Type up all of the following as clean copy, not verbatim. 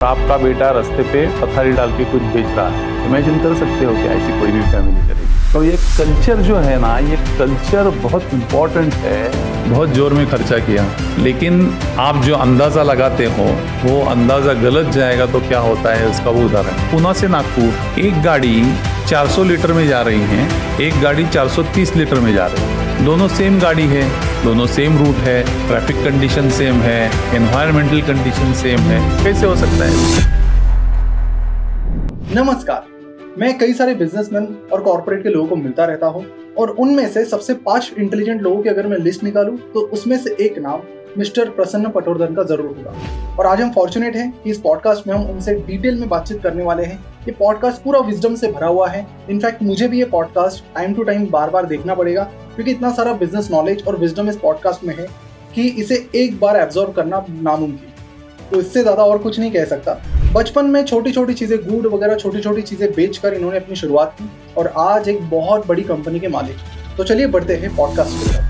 आपका बेटा रास्ते पे पथारी डाल के कुछ बेच रहा है, इमेजिन कर सकते हो कि ऐसी कोई भी फैमिली करेगी। तो ये कल्चर जो है ना, ये कल्चर बहुत इम्पोर्टेंट है। बहुत जोर में खर्चा किया, लेकिन आप जो अंदाज़ा लगाते हो वो अंदाज़ा गलत जाएगा तो क्या होता है उसका वो उदाहरण। पुणे से नागपुर एक गाड़ी 400 लीटर में जा रही है, एक गाड़ी 430 लीटर में जा रही है। दोनों सेम गाड़ी है, दोनों सेम रूट है, ट्रैफिक कंडीशन सेम है, एनवायरमेंटल कंडीशन सेम है, कैसे हो सकता है? नमस्कार, मैं कई सारे बिजनेसमैन और कॉर्पोरेट के लोगों को मिलता रहता हूं और उनमें से सबसे 5 इंटेलिजेंट लोगों की अगर मैं लिस्ट निकालूं तो उसमें से एक नाम मिस्टर प्रसन्न पटवर्धन का जरूर होगा। और आज हम फॉर्चुनेट हैं कि इस पॉडकास्ट में हम उनसे डिटेल में बातचीत करने वाले हैं। ये पॉडकास्ट पूरा विजडम से भरा हुआ है। इनफैक्ट मुझे भी ये पॉडकास्ट टाइम टू टाइम बार-बार देखना पड़ेगा, क्योंकि इतना सारा बिजनेस नॉलेज और विजडम इस पॉडकास्ट में है कि इसे एक बार एब्जॉर्ब करना नामुमकिन। तो इससे ज्यादा और कुछ नहीं कह सकता। बचपन में छोटी छोटी चीजें, गुड़ वगैरह छोटी छोटी चीजें बेचकर इन्होंने अपनी शुरुआत की और आज एक बहुत बड़ी कंपनी के मालिक। तो चलिए बढ़ते हैं पॉडकास्ट की तरफ।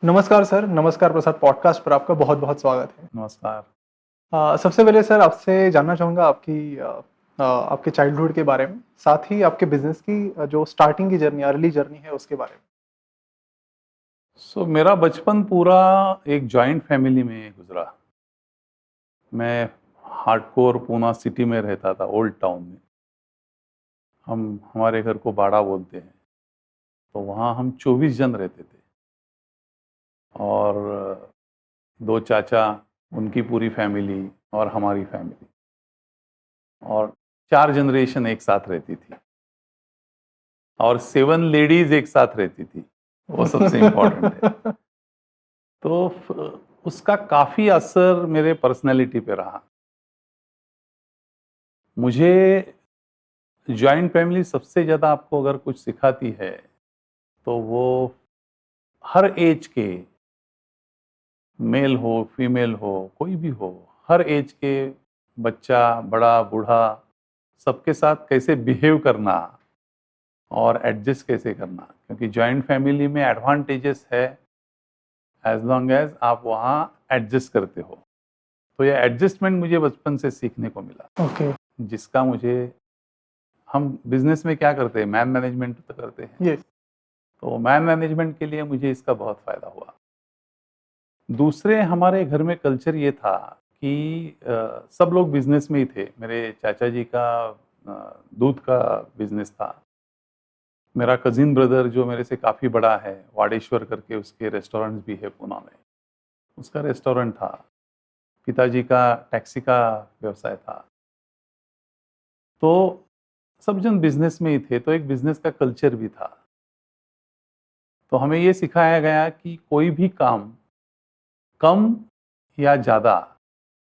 नमस्कार सर, नमस्कार प्रसाद। पॉडकास्ट पर आपका बहुत बहुत स्वागत है। नमस्कार। सबसे पहले सर आपसे जानना चाहूँगा आपके चाइल्डहुड के बारे में, साथ ही आपके बिजनेस की जो स्टार्टिंग की जर्नी, अर्ली जर्नी है उसके बारे में। मेरा बचपन पूरा एक जॉइंट फैमिली में गुजरा। मैं हार्डकोर पूना सिटी में रहता था, ओल्ड टाउन में। हमारे घर को बाड़ा बोलते हैं। तो वहाँ हम 24 जन रहते थे और 2 चाचा, उनकी पूरी फैमिली और हमारी फैमिली, और 4 जनरेशन एक साथ रहती थी और 7 लेडीज एक साथ रहती थी। वो सबसे इम्पोर्टेंट है। तो उसका काफ़ी असर मेरे पर्सनैलिटी पे रहा। मुझे जॉइंट फैमिली सबसे ज़्यादा आपको अगर कुछ सिखाती है तो वो हर एज के, मेल हो फीमेल हो कोई भी हो, हर एज के बच्चा, बड़ा, बूढ़ा, सबके साथ कैसे बिहेव करना और एडजस्ट कैसे करना। क्योंकि जॉइंट फैमिली में एडवांटेजेस है एज लॉन्ग एज आप वहाँ एडजस्ट करते हो। तो ये एडजस्टमेंट मुझे बचपन से सीखने को मिला। ओके। जिसका मुझे, हम बिजनेस में क्या करते हैं, मैन मैनेजमेंट तो करते हैं। यस। तो मैन मैनेजमेंट के लिए मुझे इसका बहुत फ़ायदा हुआ। दूसरे, हमारे घर में कल्चर ये था कि सब लोग बिजनेस में ही थे। मेरे चाचा जी का दूध का बिजनेस था। मेरा कजिन ब्रदर जो मेरे से काफ़ी बड़ा है, वाडेश्वर करके उसके रेस्टोरेंट्स भी है पूना में, उसका रेस्टोरेंट था। पिताजी का टैक्सी का व्यवसाय था। तो सब जन बिजनेस में ही थे, तो एक बिजनेस का कल्चर भी था। तो हमें ये सिखाया गया कि कोई भी काम कम या ज़्यादा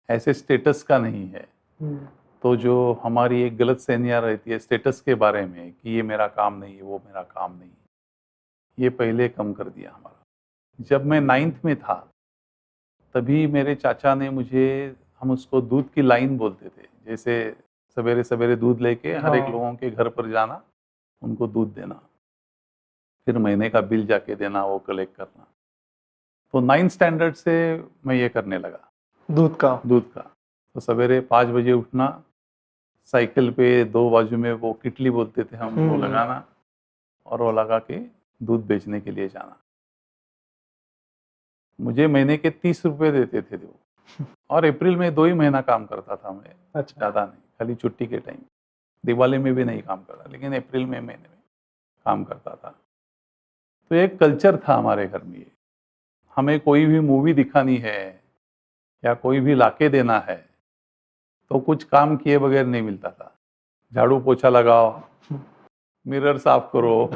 ऐसे स्टेटस का नहीं है। तो जो हमारी एक गलत फहमियाँ रहती है स्टेटस के बारे में कि ये मेरा काम नहीं है, वो मेरा काम नहीं है, ये पहले कम कर दिया हमारा। जब मैं 9th में था तभी मेरे चाचा ने मुझे, हम उसको दूध की लाइन बोलते थे, जैसे सवेरे सवेरे दूध लेके हर एक लोगों के घर पर जाना, उनको दूध देना, फिर महीने का बिल जाके देना, वो कलेक्ट करना। तो 9th स्टैंडर्ड से मैं ये करने लगा, दूध का। तो सवेरे 5 बजे उठना, साइकिल पे 2 बाजू में वो किटली बोलते थे हम, वो लगाना और वो लगा के दूध बेचने के लिए जाना। मुझे महीने के 30 रुपये देते थे वो। और अप्रैल में 2 ही महीना काम करता था मैं। अच्छा। ज़्यादा नहीं, खाली छुट्टी के टाइम। दिवाली में भी नहीं काम करता, लेकिन अप्रैल में महीने में काम करता था। तो एक कल्चर था हमारे घर में। हमें कोई भी मूवी दिखानी है या कोई भी लाके देना है तो कुछ काम किए बगैर नहीं मिलता था। झाड़ू पोछा लगाओ, मिरर साफ करो,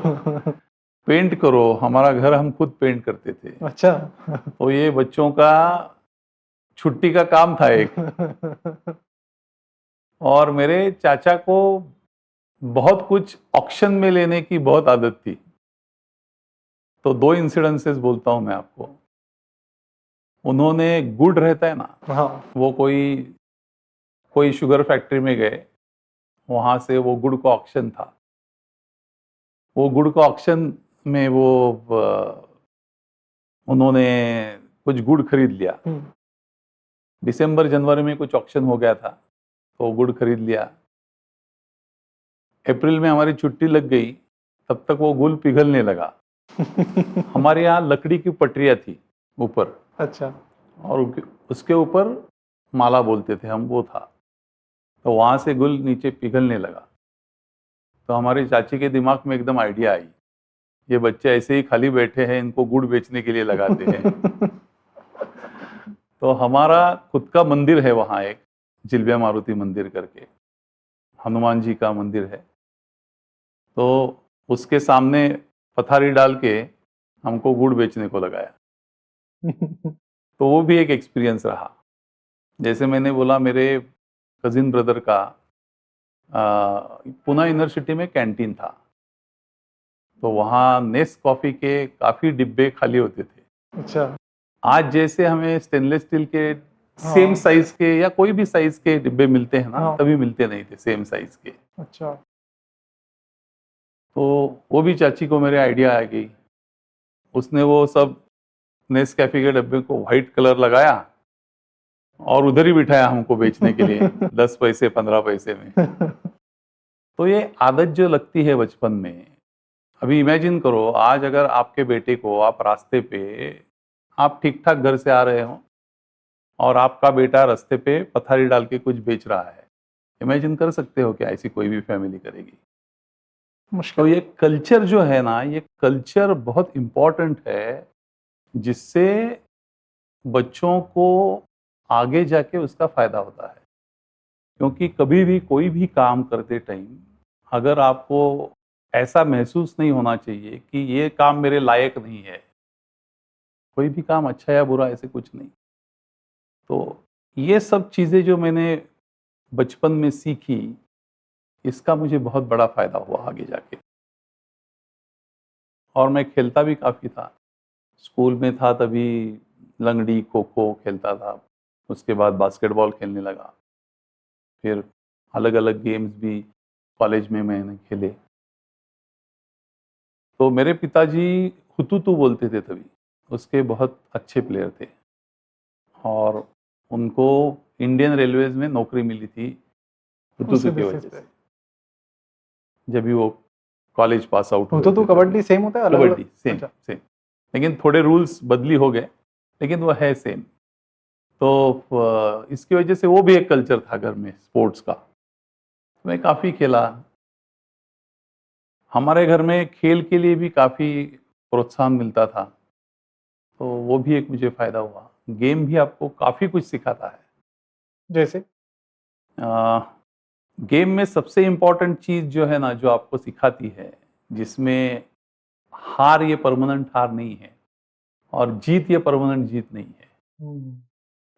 पेंट करो। हमारा घर हम खुद पेंट करते थे। अच्छा। तो ये बच्चों का छुट्टी का काम था एक। और मेरे चाचा को बहुत कुछ ऑक्शन में लेने की बहुत आदत थी। तो 2 इंसिडेंसेस बोलता हूँ मैं आपको। उन्होंने, गुड़ रहता है ना, हाँ। वो कोई शुगर फैक्ट्री में गए, वहाँ से वो गुड़ का ऑक्शन था। वो गुड़ का ऑक्शन में वो उन्होंने कुछ गुड़ खरीद लिया। दिसंबर जनवरी में कुछ ऑक्शन हो गया था, तो गुड़ खरीद लिया। अप्रैल में हमारी छुट्टी लग गई, तब तक वो गुड़ पिघलने लगा। हमारे यहाँ लकड़ी की पटरियाँ थी ऊपर, अच्छा। और उसके ऊपर माला बोलते थे हम, वो था। तो वहाँ से गुल नीचे पिघलने लगा। तो हमारे चाची के दिमाग में एकदम आइडिया आई, ये बच्चे ऐसे ही खाली बैठे हैं, इनको गुड़ बेचने के लिए लगाते हैं। तो हमारा खुद का मंदिर है वहाँ, एक जिलबिया मारुति मंदिर करके, हनुमान जी का मंदिर है। तो उसके सामने पथारी डाल के हमको गुड़ बेचने को लगाया। तो वो भी एक एक्सपीरियंस रहा। जैसे मैंने बोला, मेरे कजिन ब्रदर का पुणे यूनिवर्सिटी में कैंटीन था, तो वहाँ नेस कॉफ़ी के काफ़ी डिब्बे खाली होते थे। अच्छा। आज जैसे हमें स्टेनलेस स्टील के हाँ। सेम साइज के या कोई भी साइज के डिब्बे मिलते हैं ना, हाँ। तभी मिलते नहीं थे सेम साइज के। अच्छा। तो वो भी चाची को मेरे आइडिया आ गई। उसने वो सब नेस कैफे के डब्बे को व्हाइट कलर लगाया और उधर ही बिठाया हमको बेचने के लिए 10 पैसे 15 पैसे में। तो ये आदत जो लगती है बचपन में, अभी इमेजिन करो, आज अगर आपके बेटे को आप रास्ते पे, आप ठीक ठाक घर से आ रहे हो और आपका बेटा रास्ते पे पथारी डाल के कुछ बेच रहा है, इमेजिन कर सकते हो क्या ऐसी कोई भी फैमिली करेगी? तो मुश्किल। ये कल्चर जो है ना, ये कल्चर बहुत इम्पोर्टेंट है, जिससे बच्चों को आगे जाके उसका फायदा होता है। क्योंकि कभी भी कोई भी काम करते टाइम अगर आपको ऐसा महसूस नहीं होना चाहिए कि ये काम मेरे लायक नहीं है, कोई भी काम अच्छा या बुरा ऐसे कुछ नहीं। तो ये सब चीज़ें जो मैंने बचपन में सीखी, इसका मुझे बहुत बड़ा फायदा हुआ आगे जाके। और मैं खेलता भी काफ़ी था। स्कूल में था तभी लंगड़ी, खो-खो खेलता था। उसके बाद बास्केटबॉल खेलने लगा। फिर अलग-अलग गेम्स भी कॉलेज में मैंने खेले। तो मेरे पिताजी हुतुतु बोलते थे तभी, उसके बहुत अच्छे प्लेयर थे और उनको इंडियन रेलवेज़ में नौकरी मिली थी हुतुतु उसी की बेसिस वजह पे। से। जब भी वो कॉलेज पास आउट हुए तो थे कबड्डी तभी। सेम होता है, अलग-अलग? कबड्डी सेम अच्छा। सेम, लेकिन थोड़े रूल्स बदली हो गए, लेकिन वो है सेम। तो इसकी वजह से वो भी एक कल्चर था घर में स्पोर्ट्स का। मैं काफ़ी खेला। हमारे घर में खेल के लिए भी काफ़ी प्रोत्साहन मिलता था, तो वो भी एक मुझे फ़ायदा हुआ। गेम भी आपको काफ़ी कुछ सिखाता है। जैसे? गेम में सबसे इम्पोर्टेंट चीज़ जो है ना, जो आपको सिखाती है, जिसमें हार ये परमानेंट हार नहीं है और जीत ये परमानेंट जीत नहीं है।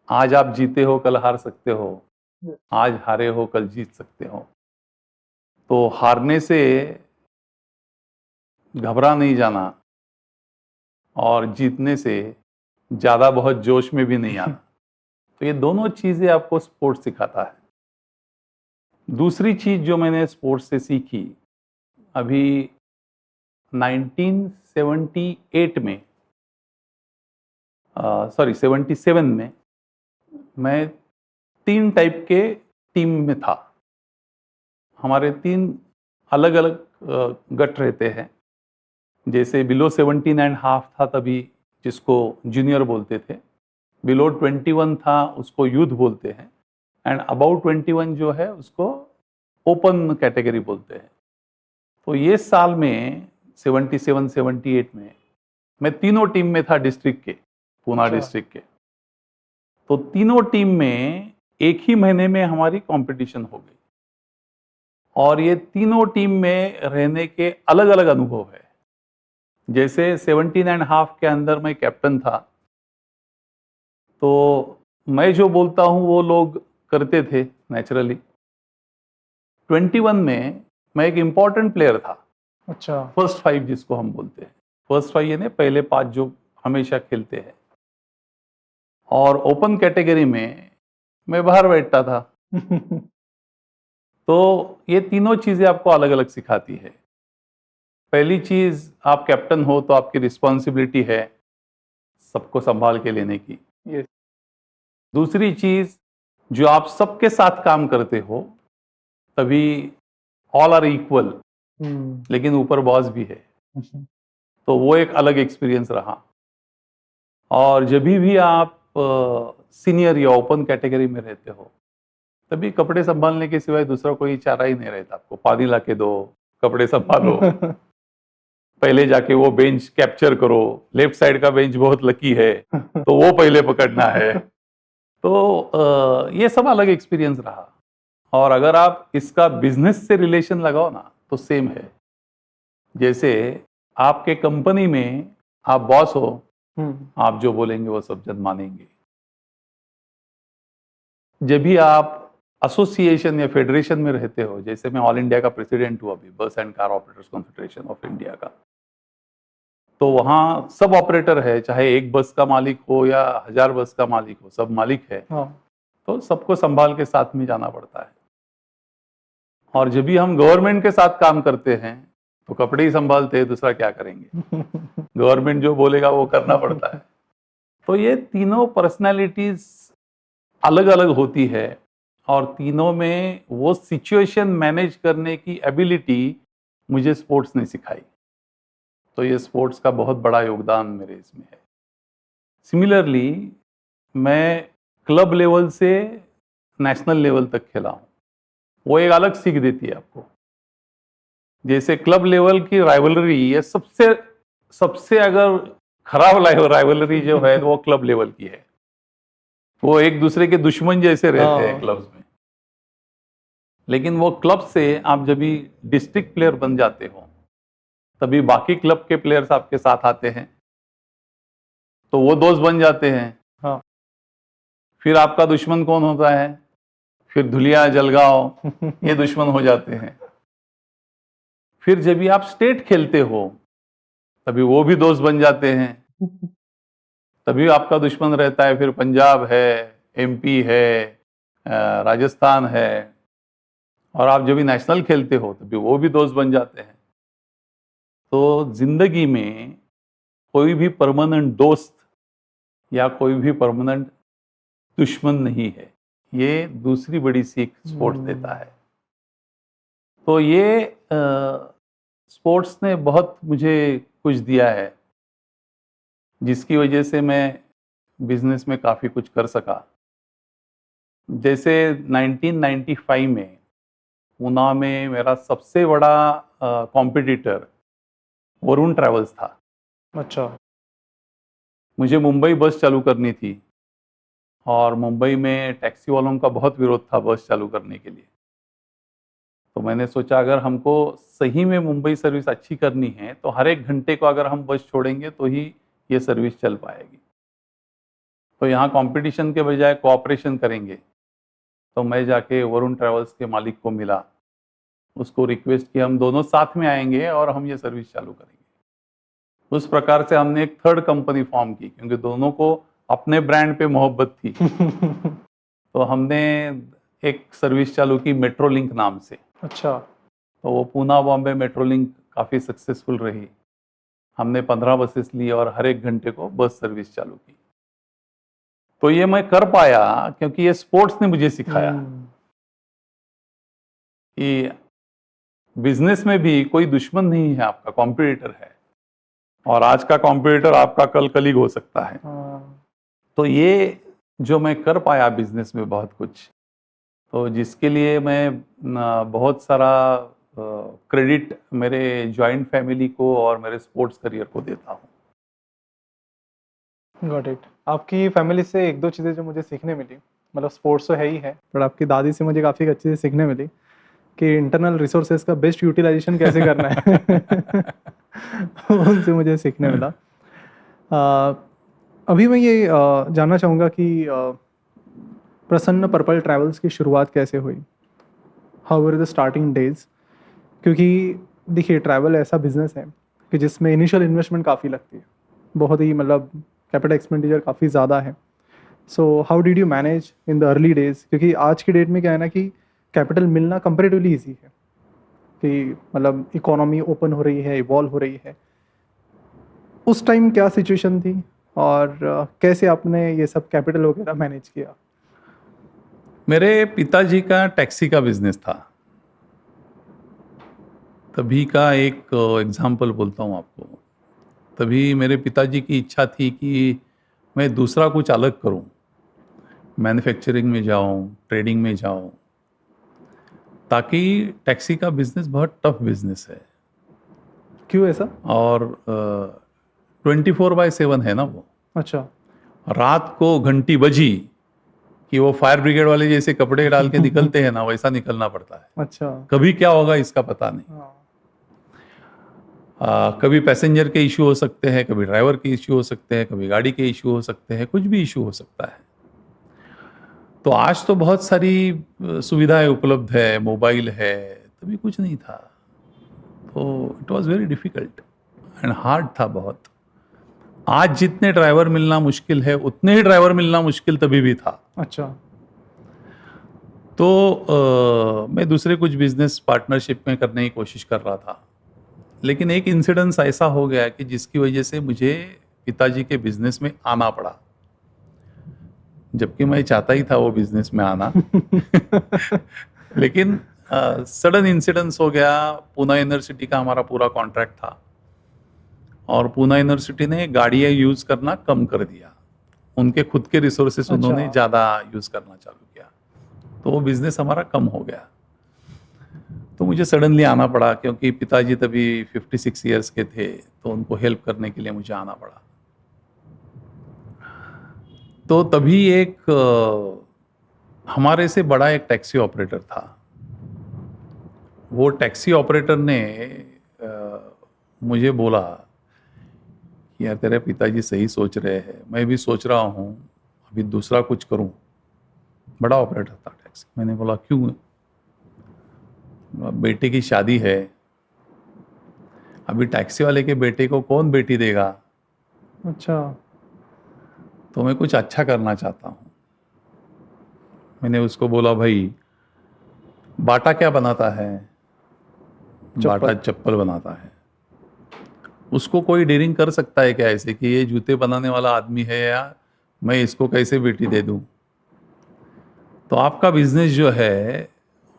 आज आप जीते हो, कल हार सकते हो। आज हारे हो, कल जीत सकते हो। तो हारने से घबरा नहीं जाना और जीतने से ज़्यादा बहुत जोश में भी नहीं आना। तो ये दोनों चीज़ें आपको स्पोर्ट्स सिखाता है। दूसरी चीज़ जो मैंने स्पोर्ट्स से सीखी, अभी 1978 में, सॉरी 77 में, मैं 3 टाइप के टीम में था। हमारे 3 अलग-अलग गट रहते हैं। जैसे बिलो 17 एंड हाफ था तभी, जिसको जूनियर बोलते थे। बिलो 21 था, उसको यूथ बोलते हैं। एंड अबाउट 21 जो है, उसको ओपन कैटेगरी बोलते हैं। तो ये साल में 77-78 में मैं तीनों टीम में था डिस्ट्रिक्ट के, पूना अच्छा। डिस्ट्रिक्ट के। तो तीनों टीम में एक ही महीने में हमारी कंपटीशन हो गई और ये तीनों टीम में रहने के अलग-अलग अनुभव है। जैसे 17 एंड हाफ के अंदर मैं कैप्टन था, तो मैं जो बोलता हूँ वो लोग करते थे नेचुरली। 21 में मैं एक इम्पॉर्टेंट प्लेयर था, अच्छा। फर्स्ट 5 जिसको हम बोलते हैं। फर्स्ट 5 यानी पहले 5 जो हमेशा खेलते हैं। और ओपन कैटेगरी में मैं बाहर बैठता था। तो ये तीनों चीज़ें आपको अलग-अलग सिखाती है। पहली चीज़, आप कैप्टन हो तो आपकी रिस्पॉन्सिबिलिटी है, सबको संभाल के लेने की। Yes. दूसरी चीज, जो आप सबके साथ काम करते हो, तभी ऑल आर इक्वल, लेकिन ऊपर बॉस भी है, तो वो एक अलग एक्सपीरियंस रहा। और जब भी आप सीनियर या ओपन कैटेगरी में रहते हो, तभी कपड़े संभालने के सिवाय दूसरा कोई चारा ही नहीं रहता आपको। पानी ला के दो, कपड़े संभालो, पहले जाके वो बेंच कैप्चर करो, लेफ्ट साइड का बेंच बहुत लकी है तो वो पहले पकड़ना है। तो ये सब अलग एक्सपीरियंस रहा। और अगर आप इसका बिजनेस से रिलेशन लगाओ ना, तो सेम है। जैसे आपके कंपनी में आप बॉस हो, आप जो बोलेंगे वो सब जन मानेंगे। जब भी आप एसोसिएशन या फेडरेशन में रहते हो, जैसे मैं ऑल इंडिया का प्रेसिडेंट हूँ अभी, बस and car operators confederation of India का, तो वहाँ सब ऑपरेटर है, चाहे एक बस का मालिक हो या 1000 बस का मालिक हो, सब मालिक है। तो सबको संभाल के साथ में जाना पड़ता है। और जब भी हम गवर्नमेंट के साथ काम करते हैं, तो कपड़े ही संभालते हैं, दूसरा क्या करेंगे। गवर्नमेंट जो बोलेगा वो करना पड़ता है। तो ये तीनों पर्सनालिटीज अलग अलग होती है, और तीनों में वो सिचुएशन मैनेज करने की एबिलिटी मुझे स्पोर्ट्स ने सिखाई। तो ये स्पोर्ट्स का बहुत बड़ा योगदान मेरे इसमें है। सिमिलरली मैं क्लब लेवल से नेशनल लेवल तक खेला हूँ, वो एक अलग सीख देती है आपको। जैसे क्लब लेवल की राइवलरी, ये सबसे अगर खराब राइवलरी जो है वो क्लब लेवल की है। वो एक दूसरे के दुश्मन जैसे रहते हैं क्लब्स में। लेकिन वो क्लब से आप जब भी डिस्ट्रिक्ट प्लेयर बन जाते हो, तभी बाकी क्लब के प्लेयर्स आपके साथ आते हैं, तो वो दोस्त बन जाते हैं। फिर आपका दुश्मन कौन होता है? फिर धुलिया, जलगांव, ये दुश्मन हो जाते हैं। फिर जब भी आप स्टेट खेलते हो, तभी वो भी दोस्त बन जाते हैं, तभी आपका दुश्मन रहता है। फिर पंजाब है, एमपी है, राजस्थान है। और आप जब भी नेशनल खेलते हो, तभी वो भी दोस्त बन जाते हैं। तो जिंदगी में कोई भी परमानेंट दोस्त या कोई भी परमानेंट दुश्मन नहीं है। ये दूसरी बड़ी सीख स्पोर्ट्स देता है। तो ये स्पोर्ट्स ने बहुत मुझे कुछ दिया है, जिसकी वजह से मैं बिजनेस में काफ़ी कुछ कर सका। जैसे 1995 में पूना में मेरा सबसे बड़ा कॉम्पिटिटर वरुण ट्रैवल्स था। अच्छा। मुझे मुंबई बस चालू करनी थी, और मुंबई में टैक्सी वालों का बहुत विरोध था बस चालू करने के लिए। तो मैंने सोचा, अगर हमको सही में मुंबई सर्विस अच्छी करनी है, तो हर एक घंटे को अगर हम बस छोड़ेंगे तो ही ये सर्विस चल पाएगी। तो यहाँ कंपटीशन के बजाय कोऑपरेशन करेंगे। तो मैं जाके वरुण ट्रैवल्स के मालिक को मिला, उसको रिक्वेस्ट किया, हम दोनों साथ में आएंगे और हम ये सर्विस चालू करेंगे। उस प्रकार से हमने एक थर्ड कंपनी फॉर्म की, क्योंकि दोनों को अपने ब्रांड पे मोहब्बत थी। तो हमने एक सर्विस चालू की मेट्रोलिंक नाम से। अच्छा। तो वो पूना बॉम्बे मेट्रोलिंक काफ़ी सक्सेसफुल रही। हमने 15 बसेस ली और हर एक घंटे को बस सर्विस चालू की। तो ये मैं कर पाया क्योंकि ये स्पोर्ट्स ने मुझे सिखाया कि बिजनेस में भी कोई दुश्मन नहीं है, आपका कॉम्पिटिटर है। और आज का कॉम्पिटिटर आपका कल कलीग हो सकता है। तो ये जो मैं कर पाया बिजनेस में बहुत कुछ, तो जिसके लिए मैं बहुत सारा क्रेडिट मेरे जॉइंट फैमिली को और मेरे स्पोर्ट्स करियर को देता हूँ। Got it. आपकी फैमिली से एक दो चीज़ें जो मुझे सीखने मिली, मतलब स्पोर्ट्स तो है ही है, पर आपकी दादी से मुझे काफ़ी अच्छी चीज़ सीखने मिली कि इंटरनल रिसोर्सेज का बेस्ट यूटिलाइजेशन कैसे करना है। उनसे मुझे सीखने मिला। अभी मैं ये जानना चाहूँगा कि प्रसन्न पर्पल ट्रैवल्स की शुरुआत कैसे हुई? How were the starting days? क्योंकि देखिए, ट्रैवल ऐसा बिजनेस है कि जिसमें इनिशियल इन्वेस्टमेंट काफ़ी लगती है, बहुत ही, मतलब कैपिटल एक्सपेंडिचर काफ़ी ज़्यादा है। So how did you manage in the early days? क्योंकि आज की डेट में क्या है ना कि कैपिटल मिलना कंपैरेटिवली ईजी है, कि मतलब इकोनॉमी ओपन हो रही है, इवॉल्व हो रही है। उस टाइम क्या सिचुएशन थी और कैसे आपने ये सब कैपिटल वगैरह मैनेज किया? मेरे पिताजी का टैक्सी का बिजनेस था। तभी का एक एग्जाम्पल बोलता हूँ आपको। तभी मेरे पिताजी की इच्छा थी कि मैं दूसरा कुछ अलग करूं, मैन्युफैक्चरिंग में जाऊं, ट्रेडिंग में जाऊं, ताकि टैक्सी का बिजनेस बहुत टफ बिजनेस है क्यों ऐसा? और 24/7 है ना वो। अच्छा। रात को घंटी बजी कि वो फायर ब्रिगेड वाले जैसे कपड़े डाल के निकलते हैं ना, वैसा निकलना पड़ता है। अच्छा। कभी क्या होगा इसका पता नहीं। हाँ। कभी पैसेंजर के इशू हो सकते हैं, कभी ड्राइवर के इशू हो सकते हैं, कभी गाड़ी के इशू हो सकते हैं, कुछ भी इशू हो सकता है। तो आज तो बहुत सारी सुविधाएं उपलब्ध है, मोबाइल है, तभी कुछ नहीं था। तो it was very difficult and hard था बहुत। आज जितने ड्राइवर मिलना मुश्किल है, उतने ही ड्राइवर मिलना मुश्किल तभी भी था। अच्छा। तो मैं दूसरे कुछ बिजनेस पार्टनरशिप में करने की कोशिश कर रहा था, लेकिन एक इंसिडेंस ऐसा हो गया कि जिसकी वजह से मुझे पिताजी के बिजनेस में आना पड़ा, जबकि मैं चाहता ही था वो बिजनेस में आना। लेकिन सडन इंसिडेंस हो गया। पूना यूनिवर्सिटी का हमारा पूरा कॉन्ट्रैक्ट था और पूना यूनिवर्सिटी ने गाड़ियाँ यूज करना कम कर दिया। उनके खुद के रिसोर्सेस अच्छा। उन्होंने ज़्यादा यूज करना चालू किया, तो वो बिजनेस हमारा कम हो गया। तो मुझे सडनली आना पड़ा, क्योंकि पिताजी तभी 56 ईयर्स के थे, तो उनको हेल्प करने के लिए मुझे आना पड़ा। तो तभी एक हमारे से बड़ा एक टैक्सी ऑपरेटर था। वो टैक्सी ऑपरेटर ने मुझे बोला कि यार तेरे पिताजी सही सोच रहे हैं, मैं भी सोच रहा हूँ अभी दूसरा कुछ करूँ। बड़ा ऑपरेटर था टैक्सी। मैंने बोला क्यों? बेटे की शादी है, अभी टैक्सी वाले के बेटे को कौन बेटी देगा? अच्छा। तो मैं कुछ अच्छा करना चाहता हूँ। मैंने उसको बोला भाई बाटा क्या बनाता है? बाटा चप्पल बनाता है। उसको कोई डेयरिंग कर सकता है क्या ऐसे कि ये जूते बनाने वाला आदमी है, या मैं इसको कैसे बेटी दे दूं? तो आपका बिजनेस जो है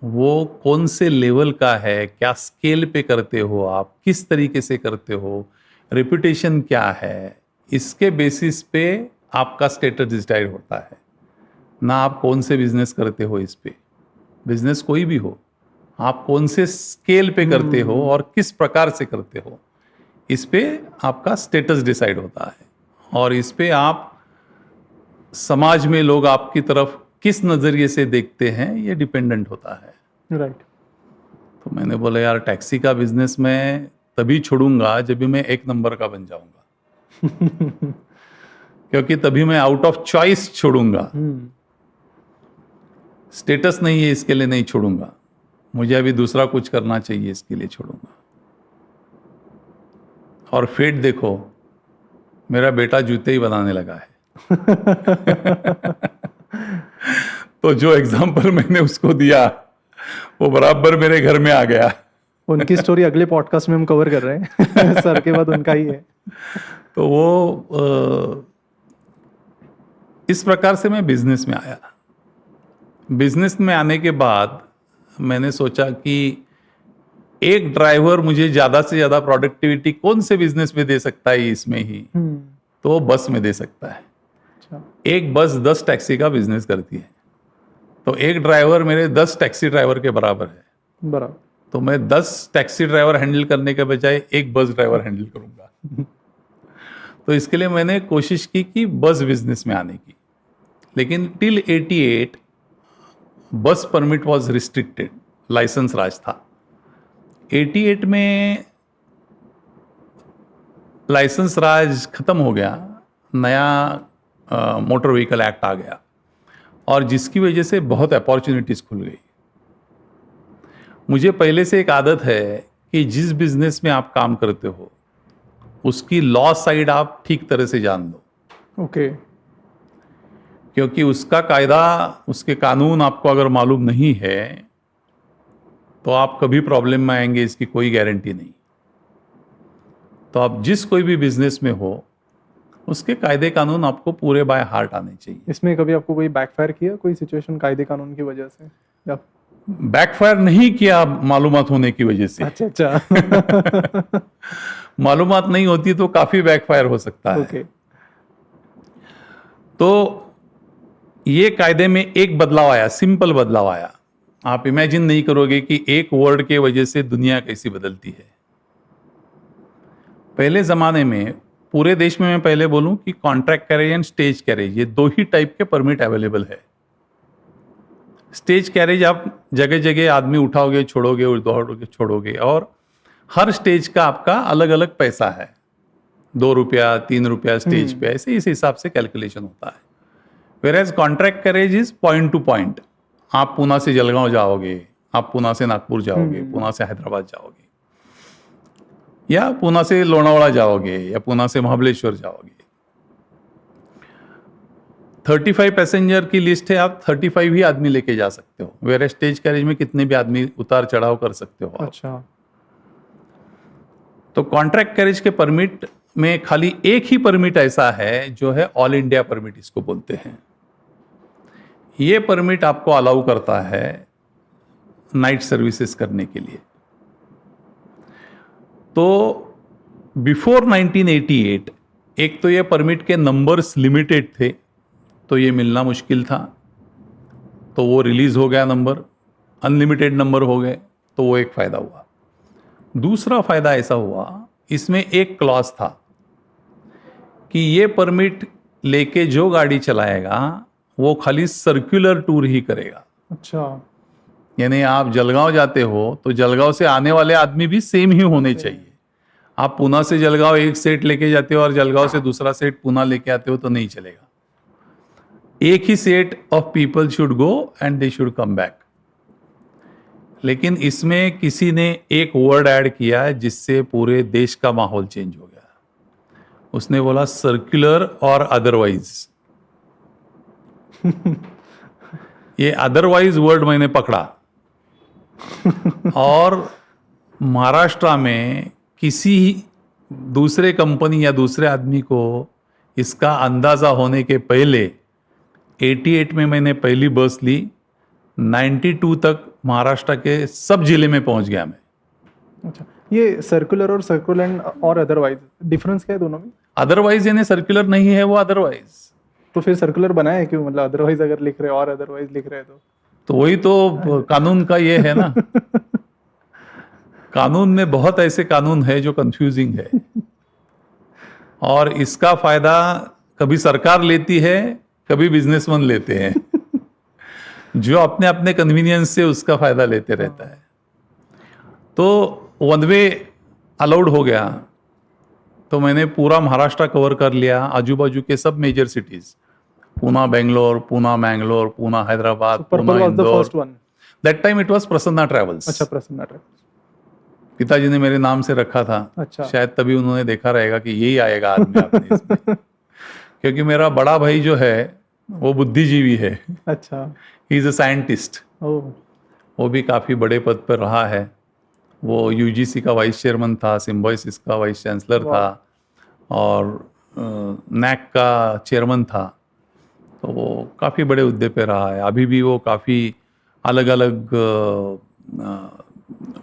वो कौन से लेवल का है, क्या स्केल पे करते हो आप, किस तरीके से करते हो, रेपुटेशन क्या है, इसके बेसिस पे आपका स्टेटस डिसाइड होता है ना। आप कौन से बिजनेस करते हो, इस पे बिजनेस कोई भी हो, आप कौन से स्केल पे करते हो और किस प्रकार से करते हो, इस पे आपका स्टेटस डिसाइड होता है। और इस पे आप समाज में लोग आपकी तरफ किस नजरिए से देखते हैं, ये डिपेंडेंट होता है। राइट। तो मैंने बोला यार टैक्सी का बिजनेस मैं तभी छोड़ूंगा जब भी मैं एक नंबर का बन जाऊंगा, क्योंकि तभी मैं आउट ऑफ चॉइस छोड़ूंगा। स्टेटस नहीं है इसके लिए नहीं छोड़ूंगा, मुझे अभी दूसरा कुछ करना चाहिए, इसके लिए छोड़ूंगा। और फेट देखो, मेरा बेटा जूते ही बनाने लगा है। तो जो एग्जाम्पल मैंने उसको दिया वो बराबर मेरे घर में आ गया। उनकी स्टोरी अगले पॉडकास्ट में हम कवर कर रहे हैं। सर के बाद उनका ही है। तो वो इस प्रकार से मैं बिजनेस में आया। बिजनेस में आने के बाद मैंने सोचा कि एक ड्राइवर मुझे ज्यादा से ज्यादा प्रोडक्टिविटी कौन से बिजनेस में दे सकता है, इसमें ही तो वो बस में दे सकता है। अच्छा। एक बस 10 टैक्सी का बिजनेस करती है, तो एक ड्राइवर मेरे 10 टैक्सी ड्राइवर के बराबर है। बराबर। तो मैं 10 टैक्सी ड्राइवर हैंडल करने के बजाय एक बस ड्राइवर हैंडल करूंगा। तो इसके लिए मैंने कोशिश की कि बस बिजनेस में आने की, लेकिन till 88 bus permit was restricted, license raj था। 88 में लाइसेंस राज खत्म हो गया, नया मोटर व्हीकल एक्ट आ गया, और जिसकी वजह से बहुत अपॉर्चुनिटीज खुल गई। मुझे पहले से एक आदत है कि जिस बिजनेस में आप काम करते हो उसकी लॉ साइड आप ठीक तरह से जान लो। ओके। क्योंकि उसका कायदा, उसके कानून आपको अगर मालूम नहीं है तो आप कभी प्रॉब्लम में आएंगे, इसकी कोई गारंटी नहीं। तो आप जिस कोई भी बिजनेस में हो, उसके कायदे कानून आपको पूरे बाय हार्ट आने चाहिए। इसमें कभी आपको कोई बैकफायर किया, कोई सिचुएशन कायदे कानून की वजह से या? बैकफायर नहीं किया मालूमात होने की वजह से। अच्छा अच्छा। मालूमात नहीं होती तो काफी बैकफायर हो सकता है। ओके। तो ये कायदे में एक बदलाव आया, सिंपल बदलाव आया। आप इमेजिन नहीं करोगे कि एक वर्ड के वजह से दुनिया कैसी बदलती है। पहले जमाने में पूरे देश में, मैं पहले बोलूं कि contract carriage and stage carriage, ये दो ही टाइप के परमिट अवेलेबल है। स्टेज कैरेज आप जगह जगह आदमी उठाओगे, छोड़ोगे, दौड़ोगे, छोड़ोगे, और हर स्टेज का आपका अलग अलग पैसा है, 2 रुपया 3 रुपया स्टेज पे, ऐसे इस हिसाब से कैलकुलेशन होता है। Where contract carriage is point to point. आप पूना से जलगांव जाओगे, आप पूना से नागपुर जाओगे, पूना से हैदराबाद जाओगे, या पूना से लोनावाड़ा जाओगे, या पूना से महाबलेश्वर जाओगे। 35 पैसेंजर की लिस्ट है, आप 35 ही आदमी लेके जा सकते हो। वेयर स्टेज कैरेज में कितने भी आदमी उतार चढ़ाव कर सकते हो आप। अच्छा। तो कॉन्ट्रैक्ट कैरेज के परमिट में खाली एक ही परमिट ऐसा है जो है ऑल इंडिया परमिट, इसको बोलते हैं। ये परमिट आपको अलाउ करता है नाइट सर्विसेज करने के लिए। तो बिफोर 1988 एक तो ये परमिट के नंबर्स लिमिटेड थे, तो ये मिलना मुश्किल था, तो वो रिलीज हो गया नंबर, अनलिमिटेड नंबर हो गए, तो वो एक फायदा हुआ। दूसरा फायदा ऐसा हुआ, इसमें एक क्लॉज था कि ये परमिट लेके जो गाड़ी चलाएगा वो खाली सर्कुलर टूर ही करेगा। अच्छा। यानी आप जलगांव जाते हो तो जलगांव से आने वाले आदमी भी सेम ही होने चाहिए। आप पूना से जलगांव एक सेट लेके जाते हो और जलगांव से दूसरा सेट पूना लेके आते हो तो नहीं चलेगा। एक ही set of people should go and they should come back. लेकिन इसमें किसी ने एक वर्ड ऐड किया है जिससे पूरे देश का माहौल चेंज हो गया। उसने बोला सर्कुलर और अदरवाइज। ये अदरवाइज वर्ड मैंने पकड़ा और महाराष्ट्र में किसी दूसरे कंपनी या दूसरे आदमी को इसका अंदाजा होने के पहले 88 में मैंने पहली बस ली, 92 तक महाराष्ट्र के सब जिले में पहुंच गया मैं। अच्छा, ये सर्कुलर और सर्कुलेंट और अदरवाइज डिफरेंस क्या है दोनों में? अदरवाइज यानी सर्कुलर नहीं है वो अदरवाइज। तो फिर सर्कुलर बनाया है क्यों? मतलब अदरवाइज अगर लिख रहे और अदरवाइज लिख रहे तो वही तो कानून का ये है ना। कानून में बहुत ऐसे कानून है जो कंफ्यूजिंग है, और इसका फायदा कभी सरकार लेती है, कभी बिजनेसमैन लेते हैं, जो अपने अपने कन्वीनियंस से उसका फायदा लेते रहता है। तो वन वे अलाउड हो गया, तो मैंने पूरा महाराष्ट्र कवर कर लिया, आजू बाजू के सब major cities, Poona Bangalore, Poona Mangalore, Poona Hyderabad, Poona Indore. That time it was Prasanna Travels. अच्छा, प्रसन्ना ट्रैवल्स पिताजी ने मेरे नाम से रखा था। अच्छा। शायद तभी उन्होंने देखा रहेगा कि यही आएगा आदमी अपने इसमें। क्योंकि मेरा बड़ा भाई जो है वो बुद्धिजीवी है। अच्छा। He is a scientist. वो भी काफी बड़े पद पर रहा है। वो यूजीसी का वाइस चेयरमैन था, सिम्बोसिस का वाइस चांसलर था, और नैक का चेयरमैन था। तो वो काफ़ी बड़े उद्दे पे रहा है। अभी भी वो काफ़ी अलग अलग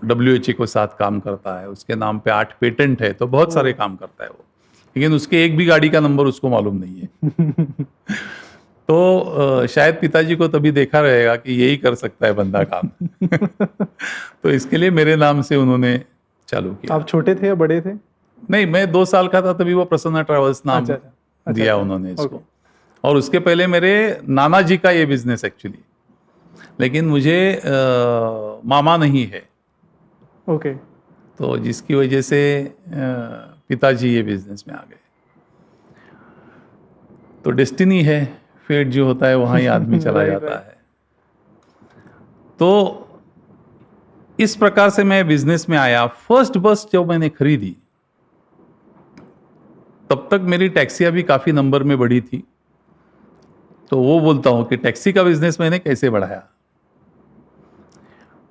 WHO के साथ काम करता है। उसके नाम पे 8 पेटेंट है, तो बहुत सारे काम करता है वो, लेकिन उसके एक भी गाड़ी का नंबर उसको मालूम नहीं है। तो शायद पिताजी को तभी देखा रहेगा कि यही कर सकता है बंदा काम। तो इसके लिए मेरे नाम से उन्होंने चालू किया। आप छोटे थे या बड़े थे? नहीं, मैं 2 साल का था तभी वो प्रसन्ना ट्रैवल्स नाम दिया उन्होंने इसको। और उसके पहले मेरे नाना जी का ये बिजनेस एक्चुअली, लेकिन मुझे मामा नहीं है। ओके। तो जिसकी वजह से पिताजी ये बिजनेस में आ गए। तो डेस्टिनी है, फेट जो होता है वहाँ ही आदमी चला जाता है। तो इस प्रकार से मैं बिजनेस में आया। फर्स्ट बस जब मैंने खरीदी तब तक मेरी टैक्सियां भी काफी नंबर में बढ़ी थी। तो वो बोलता हूं कि टैक्सी का बिजनेस मैंने कैसे बढ़ाया।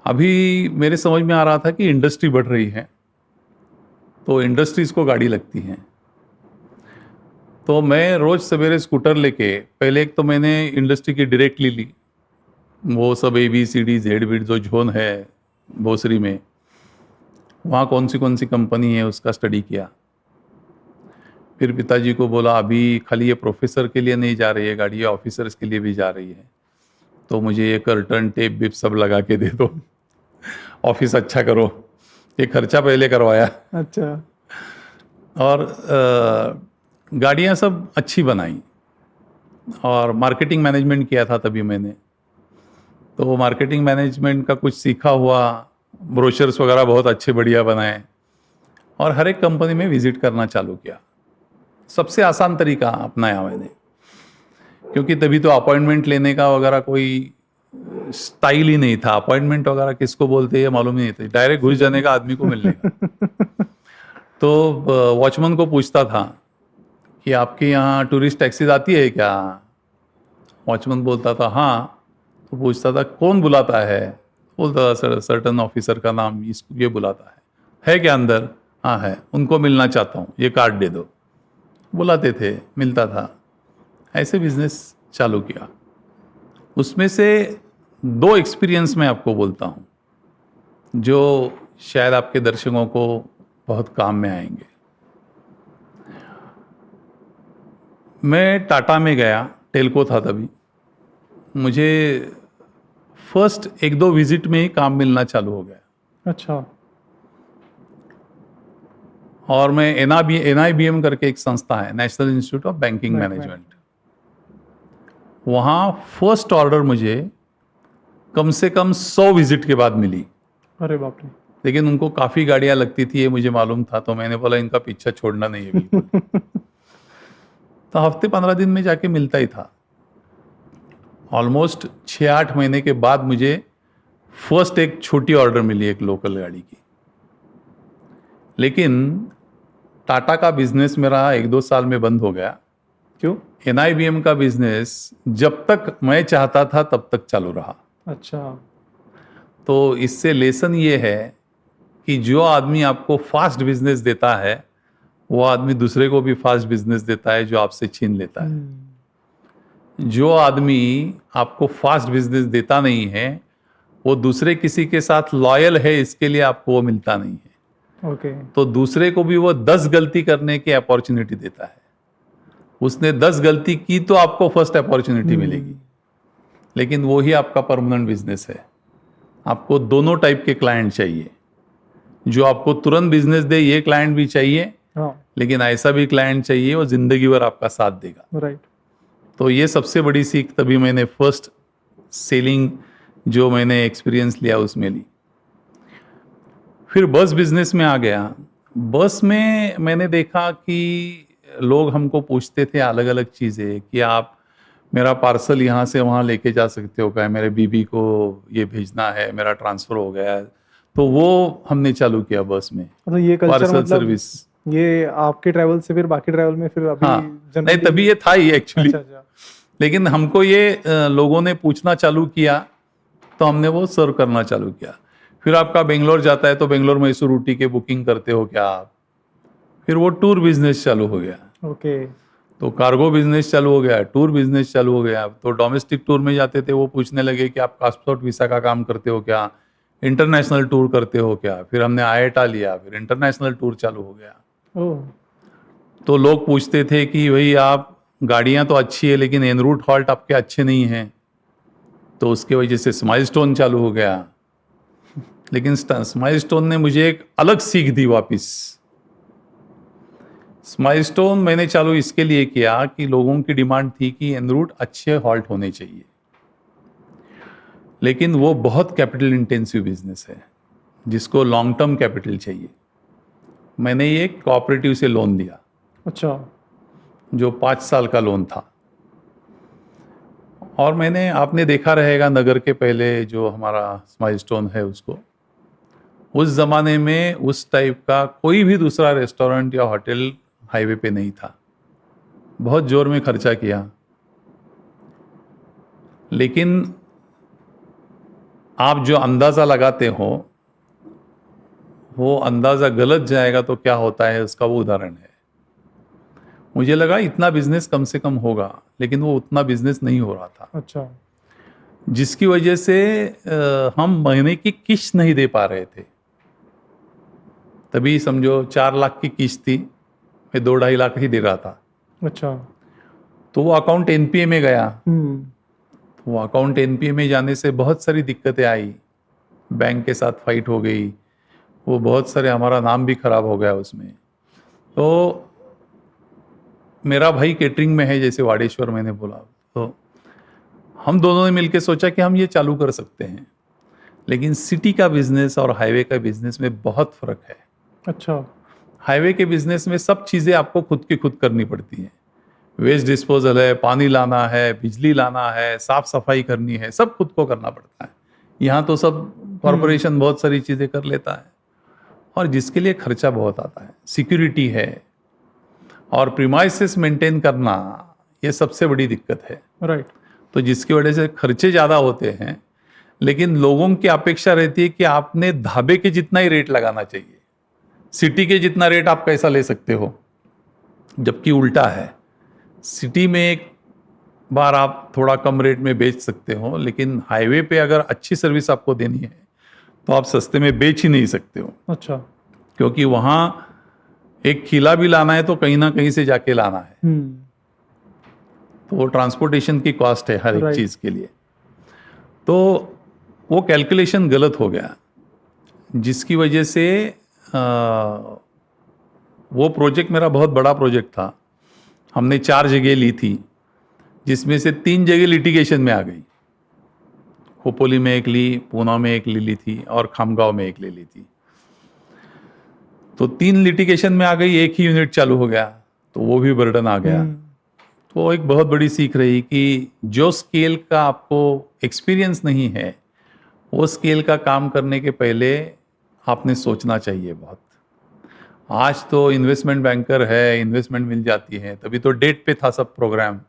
अभी मेरे समझ में आ रहा था कि इंडस्ट्री बढ़ रही है, तो इंडस्ट्रीज को गाड़ी लगती है। तो मैं रोज सवेरे स्कूटर लेके, पहले एक तो मैंने इंडस्ट्री की डायरेक्टली ली, वो सब ABCD Z जो जोन है भोसरी में, वहाँ कौन सी कंपनी है उसका स्टडी किया। फिर पिताजी को बोला अभी खाली ये प्रोफेसर के लिए नहीं जा रही है गाड़ी, ये ऑफिसर्स के लिए भी जा रही है, तो मुझे ये कर्टन टेप बिप सब लगा के दे दो, ऑफिस अच्छा करो। ये खर्चा पहले करवाया। अच्छा। और गाड़ियाँ सब अच्छी बनाई, और मार्केटिंग मैनेजमेंट किया था तभी मैंने, तो वो मार्केटिंग मैनेजमेंट का कुछ सीखा हुआ, ब्रोशर्स वगैरह बहुत अच्छे बढ़िया बनाए, और हर एक कंपनी में विजिट करना चालू किया। सबसे आसान तरीका अपनाया मैंने, क्योंकि तभी तो अपॉइंटमेंट लेने का वगैरह कोई स्टाइल ही नहीं था। अपॉइंटमेंट वगैरह किसको बोलते हैं मालूम ही नहीं था, डायरेक्ट घुस जाने का आदमी को मिलने का। तो वॉचमैन को पूछता था कि आपके यहाँ टूरिस्ट टैक्सीज आती है क्या? वॉचमैन बोलता था हाँ। तो पूछता था कौन बुलाता है? बोलता था सर सर्टन ऑफिसर का नाम ये बुलाता है क्या अंदर? हाँ है, उनको मिलना चाहता हूँ, ये कार्ड दे दो। बुलाते थे, मिलता था। ऐसे बिजनेस चालू किया। उसमें से 2 एक्सपीरियंस मैं आपको बोलता हूँ जो शायद आपके दर्शकों को बहुत काम में आएंगे। मैं टाटा में गया, टेलको था तभी। मुझे फर्स्ट 1-2 विजिट में ही काम मिलना चालू हो गया। अच्छा। और मैं NIBM करके एक संस्था है, national institute of banking management, वहाँ फर्स्ट ऑर्डर मुझे कम से कम 100 विजिट के बाद मिली। अरे बाप रे। लेकिन उनको काफ़ी गाड़ियाँ लगती थी, ये मुझे मालूम था, तो मैंने बोला इनका पीछा छोड़ना नहीं है बिल्कुल। तो हफ्ते 15 दिन में जाके मिलता ही था। ऑलमोस्ट 6-8 महीने के बाद मुझे फर्स्ट एक छोटी ऑर्डर मिली, एक लोकल गाड़ी की। लेकिन टाटा का बिजनेस मेरा 1-2 साल में बंद हो गया। क्यों? NIBM का बिजनेस जब तक मैं चाहता था तब तक चालू रहा। अच्छा। तो इससे लेसन ये है कि जो आदमी आपको फास्ट बिजनेस देता है, वो आदमी दूसरे को भी फास्ट बिजनेस देता है जो आपसे छीन लेता है। जो आदमी आपको फास्ट बिजनेस देता नहीं है, वो दूसरे किसी के साथ लॉयल है, इसके लिए आपको वो मिलता नहीं है। ओके। तो दूसरे को भी वो 10 गलती करने की अपॉर्चुनिटी देता है। उसने 10 गलती की तो आपको फर्स्ट अपॉर्चुनिटी मिलेगी, लेकिन वो ही आपका परमानेंट बिजनेस है। आपको दोनों टाइप के क्लाइंट चाहिए। जो आपको तुरंत बिजनेस दे, ये क्लाइंट भी चाहिए, लेकिन ऐसा भी क्लाइंट चाहिए वो जिंदगी भर आपका साथ देगा। राइट। तो ये सबसे बड़ी सीख तभी मैंने फर्स्ट सेलिंग जो मैंने एक्सपीरियंस लिया उसमें ली। फिर बस बिजनेस में आ गया। बस में मैंने देखा कि लोग हमको पूछते थे अलग अलग चीज़ें कि आप मेरा पार्सल यहाँ से वहाँ लेके जा सकते हो क्या, मेरे बीबी को ये भेजना है, मेरा ट्रांसफ़र हो गया है। तो वो हमने चालू किया बस में, तो ये कल्चर पार्सल मतलब सर्विस। ये आपके ट्रैवल से फिर बाकी ट्रैवल में फिर अभी हाँ, नहीं generally- तभी ये था ही एक्चुअली। अच्छा। लेकिन हमको ये लोगों ने पूछना चालू किया, तो हमने वो सर्व करना चालू किया। फिर आपका बेंगलोर जाता है तो बेंगलोर मैसूर ऊटी के बुकिंग करते हो क्या आप? फिर वो टूर बिजनेस चालू हो गया। ओके। तो कार्गो बिजनेस चालू हो गया, टूर बिजनेस चालू हो गया। तो डोमेस्टिक टूर में जाते थे, वो पूछने लगे कि आप पासपोर्ट वीसा का काम करते हो क्या, इंटरनेशनल टूर करते हो क्या। फिर हमने आईएटा लिया, फिर इंटरनेशनल टूर चालू हो गया। तो लोग पूछते थे कि भाई आप गाड़ियाँ तो अच्छी है लेकिन एन रूट हॉल्ट आपके अच्छे नहीं हैं, तो उसके वजह से स्माइल स्टोन चालू हो गया। लेकिन स्माइल स्टोन ने मुझे एक अलग सीख दी वापस। स्माइल स्टोन मैंने चालू इसके लिए किया कि लोगों की डिमांड थी कि एन रूट अच्छे हॉल्ट होने चाहिए, लेकिन वो बहुत कैपिटल इंटेंसिव बिजनेस है जिसको लॉन्ग टर्म कैपिटल चाहिए। मैंने ये कोऑपरेटिव से लोन लिया। अच्छा। जो 5 साल का लोन था। और मैंने, आपने देखा रहेगा नगर के पहले जो हमारा स्माइल स्टोन है उसको, उस ज़माने में उस टाइप का कोई भी दूसरा रेस्टोरेंट या होटल हाईवे पे नहीं था। बहुत जोर में खर्चा किया, लेकिन आप जो अंदाज़ा लगाते हो वो अंदाज़ा गलत जाएगा तो क्या होता है उसका वो उदाहरण है। मुझे लगा इतना बिजनेस कम से कम होगा, लेकिन वो उतना बिजनेस नहीं हो रहा था, अच्छा। जिसकी वजह से हम महीने की किस्त नहीं दे पा रहे थे। तभी समझो 4 लाख की किस्त थी, मैं 2-2.5 लाख ही दे रहा था। अच्छा। तो वो अकाउंट एनपीए में गया। हम्म। वो अकाउंट एनपीए में जाने से बहुत सारी दिक्कतें आई, बैंक के साथ फाइट हो गई, वो बहुत सारे, हमारा नाम भी खराब हो गया उसमें। तो मेरा भाई केटरिंग में है, जैसे वाडेश्वर मैंने बोला, तो हम दोनों ने मिलकर सोचा कि हम ये चालू कर सकते हैं, लेकिन सिटी का बिजनेस और हाईवे का बिजनेस में बहुत फर्क है। अच्छा। हाईवे के बिजनेस में सब चीज़ें आपको खुद की खुद करनी पड़ती हैं। वेस्ट डिस्पोजल है, पानी लाना है, बिजली लाना है, साफ सफाई करनी है, सब खुद को करना पड़ता है। यहाँ तो सब कॉरपोरेशन बहुत सारी चीज़ें कर लेता है, और जिसके लिए खर्चा बहुत आता है। सिक्योरिटी है और प्रीमाइसेस मेंटेन करना, ये सबसे बड़ी दिक्कत है। राइट। तो जिसकी वजह से खर्चे ज़्यादा होते हैं, लेकिन लोगों की अपेक्षा रहती है कि आपने ढाबे के जितना ही रेट लगाना चाहिए, सिटी के जितना रेट आप कैसा ले सकते हो, जबकि उल्टा है। सिटी में एक बार आप थोड़ा कम रेट में बेच सकते हो, लेकिन हाईवे पे अगर अच्छी सर्विस आपको देनी है तो आप सस्ते में बेच ही नहीं सकते हो, अच्छा। क्योंकि वहाँ एक खिला भी लाना है तो कहीं ना कहीं से जाके लाना है, तो वो ट्रांसपोर्टेशन की कॉस्ट है हर एक Right. चीज़ के लिए। तो वो कैलकुलेशन गलत हो गया, जिसकी वजह से वो प्रोजेक्ट मेरा बहुत बड़ा प्रोजेक्ट था। हमने 4 जगह ली थी, जिसमें से 3 जगह लिटिगेशन में आ गई। खोपोली में एक ली, पूना में एक ले ली थी, और खामगांव में एक ले ली थी। तो 3 लिटिगेशन में आ गई, एक ही यूनिट चालू हो गया, तो वो भी बर्डन आ गया। तो एक बहुत बड़ी सीख रही कि जो स्केल का आपको एक्सपीरियंस नहीं है, वो स्केल का काम करने के पहले आपने सोचना चाहिए बहुत। आज तो इन्वेस्टमेंट बैंकर है, इन्वेस्टमेंट मिल जाती है, तभी तो डेट पे था सब प्रोग्राम।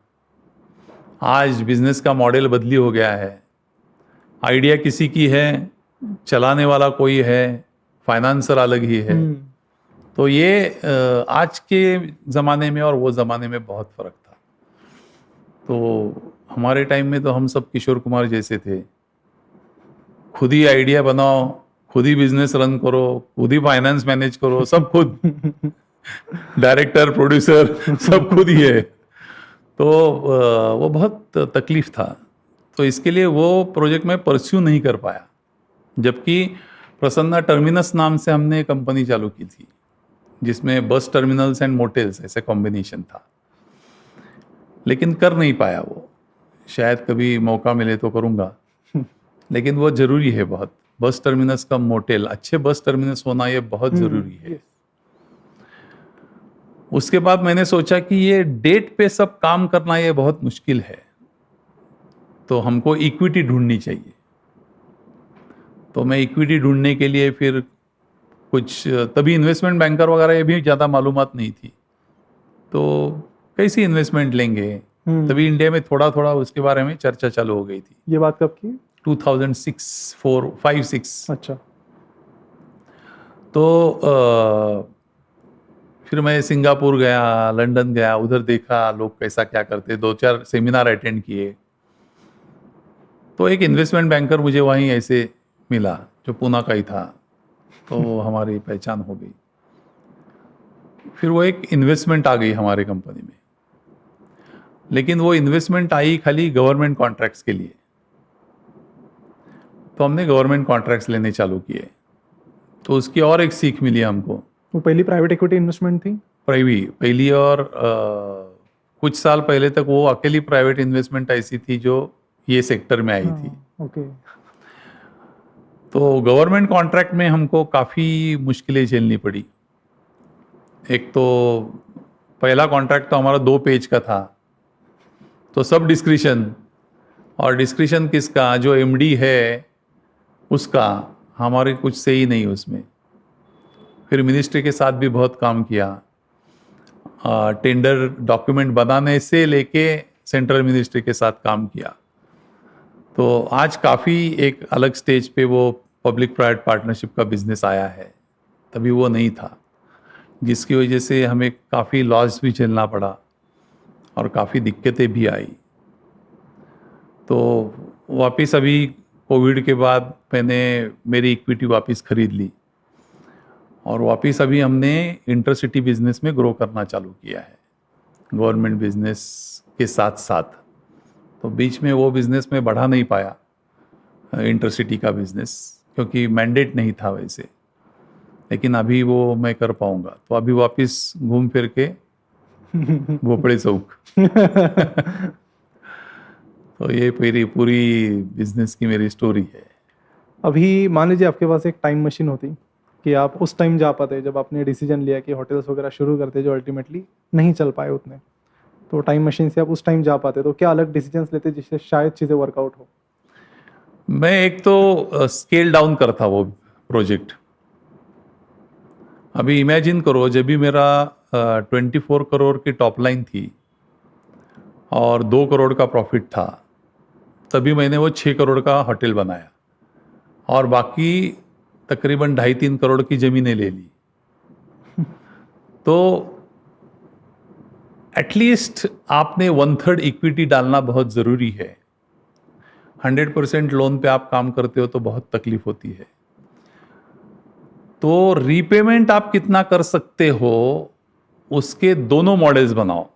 आज बिजनेस का मॉडल बदली हो गया है, आइडिया किसी की है, चलाने वाला कोई है, फाइनेंसर अलग ही है। तो ये आज के ज़माने में और वो ज़माने में बहुत फ़र्क था। तो हमारे टाइम में तो हम सब किशोर कुमार जैसे थे, खुद ही आइडिया बनाओ, खुद ही बिजनेस रन करो, खुद ही फाइनेंस मैनेज करो, सब खुद, डायरेक्टर, प्रोड्यूसर, सब खुद ही है। तो वो बहुत तकलीफ था। तो इसके लिए वो प्रोजेक्ट में परस्यू नहीं कर पाया, जबकि प्रसन्ना टर्मिनस नाम से हमने कंपनी चालू की थी, जिसमें बस टर्मिनल्स एंड मोटेल्स ऐसे कॉम्बिनेशन था, लेकिन कर नहीं पाया वो। शायद कभी मौका मिले तो करूँगा, लेकिन वो ज़रूरी है बहुत। बस टर्मिनस का मोटेल, अच्छे बस टर्मिनस होना ये बहुत ज़रूरी है। उसके बाद मैंने सोचा कि ये डेट पे सब काम करना ये बहुत मुश्किल है, तो हमको इक्विटी ढूंढनी चाहिए। तो मैं इक्विटी ढूंढने के लिए फिर कुछ, तभी इन्वेस्टमेंट बैंकर वगैरह ये भी ज़्यादा मालूमात नहीं थी, तो कैसी इन्वेस्टमेंट लेंगे, तभी इंडिया में थोड़ा थोड़ा उसके बारे में चर्चा चालू हो गई थी। ये बात कब की? 2006, 4, 5, 6। अच्छा। तो फिर मैं सिंगापुर गया, लंदन गया, उधर देखा लोग कैसा क्या करते, 2-4 सेमिनार अटेंड किए। तो एक इन्वेस्टमेंट बैंकर मुझे वहीं ऐसे मिला, जो पूना का ही था, तो हमारी पहचान हो गई। फिर वो एक इन्वेस्टमेंट आ गई हमारे कंपनी में, लेकिन वो इन्वेस्टमेंट आई खाली गवर्नमेंट कॉन्ट्रैक्ट्स के लिए। तो हमने गवर्नमेंट कॉन्ट्रैक्ट्स लेने चालू किए, तो उसकी और एक सीख मिली हमको। वो पहली प्राइवेट इक्विटी इन्वेस्टमेंट थी? पहली और कुछ साल पहले तक वो अकेली प्राइवेट इन्वेस्टमेंट ऐसी थी जो ये सेक्टर में आई थी। ओके। तो गवर्नमेंट कॉन्ट्रैक्ट में हमको काफ़ी मुश्किलें झेलनी पड़ी। एक तो पहला कॉन्ट्रैक्ट तो हमारा 2 पेज का था, तो सब डिस्क्रिशन, और डिस्क्रिशन किसका, जो एमडी है उसका, हमारे कुछ से ही नहीं उसमें। फिर मिनिस्ट्री के साथ भी बहुत काम किया, टेंडर डॉक्यूमेंट बनाने से लेके सेंट्रल मिनिस्ट्री के साथ काम किया। तो आज काफ़ी एक अलग स्टेज पे वो पब्लिक प्राइवेट पार्टनरशिप का बिजनेस आया है, तभी वो नहीं था। जिसकी वजह से हमें काफ़ी लॉस भी झेलना पड़ा और काफ़ी दिक्कतें भी आई। तो वापस अभी कोविड के बाद मैंने मेरी इक्विटी वापस खरीद ली और वापस अभी हमने इंटरसिटी बिजनेस में ग्रो करना चालू किया है, गवर्नमेंट बिजनेस के साथ साथ। तो बीच में वो बिजनेस में बढ़ा नहीं पाया, इंटरसिटी का बिजनेस, क्योंकि मैंडेट नहीं था वैसे, लेकिन अभी वो मैं कर पाऊंगा। तो अभी वापस घूम फिर के भोपड़े चौक। तो ये पूरी बिजनेस की मेरी स्टोरी है। अभी मान लीजिए आपके पास एक टाइम मशीन होती कि आप उस टाइम जा पाते जब आपने डिसीजन लिया कि होटल्स वगैरह शुरू करते जो अल्टीमेटली नहीं चल पाए उतने, तो टाइम मशीन से आप उस टाइम जा पाते तो क्या अलग डिसीजंस लेते जिससे शायद चीज़ें वर्कआउट हो? मैं एक तो स्केल डाउन करता वो प्रोजेक्ट। अभी इमेजिन करो, जब भी मेरा 24 करोड़ की टॉप लाइन थी और 2 करोड़ का प्रॉफिट था, तभी मैंने वो 6 करोड़ का होटल बनाया और बाकी तकरीबन 2.5-3 करोड़ की ज़मीनें ले ली। तो एटलीस्ट आपने 1/3 इक्विटी डालना बहुत ज़रूरी है। 100% लोन पे आप काम करते हो तो बहुत तकलीफ होती है। तो रीपेमेंट आप कितना कर सकते हो, उसके दोनों मॉडल्स बनाओ।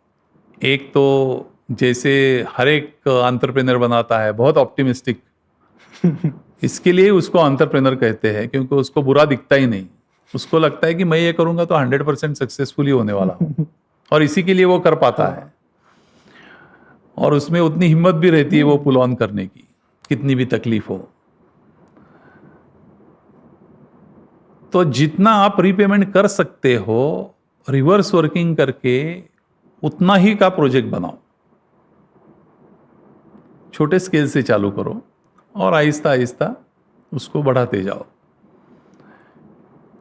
एक तो जैसे हर एक एंटरप्रेन्योर बनाता है, बहुत ऑप्टिमिस्टिक, इसके लिए उसको एंटरप्रेन्योर कहते हैं, क्योंकि उसको बुरा दिखता ही नहीं। उसको लगता है कि मैं ये करूंगा तो 100% सक्सेसफुली होने वाला हूं, और इसी के लिए वो कर पाता है। और उसमें उतनी हिम्मत भी रहती है वो पुल ऑन करने की, कितनी भी तकलीफ हो। तो जितना आप रीपेमेंट कर सकते हो रिवर्स वर्किंग करके, उतना ही का प्रोजेक्ट बनाओ। छोटे स्केल से चालू करो और आहिस्ता आहिस्ता उसको बढ़ाते जाओ।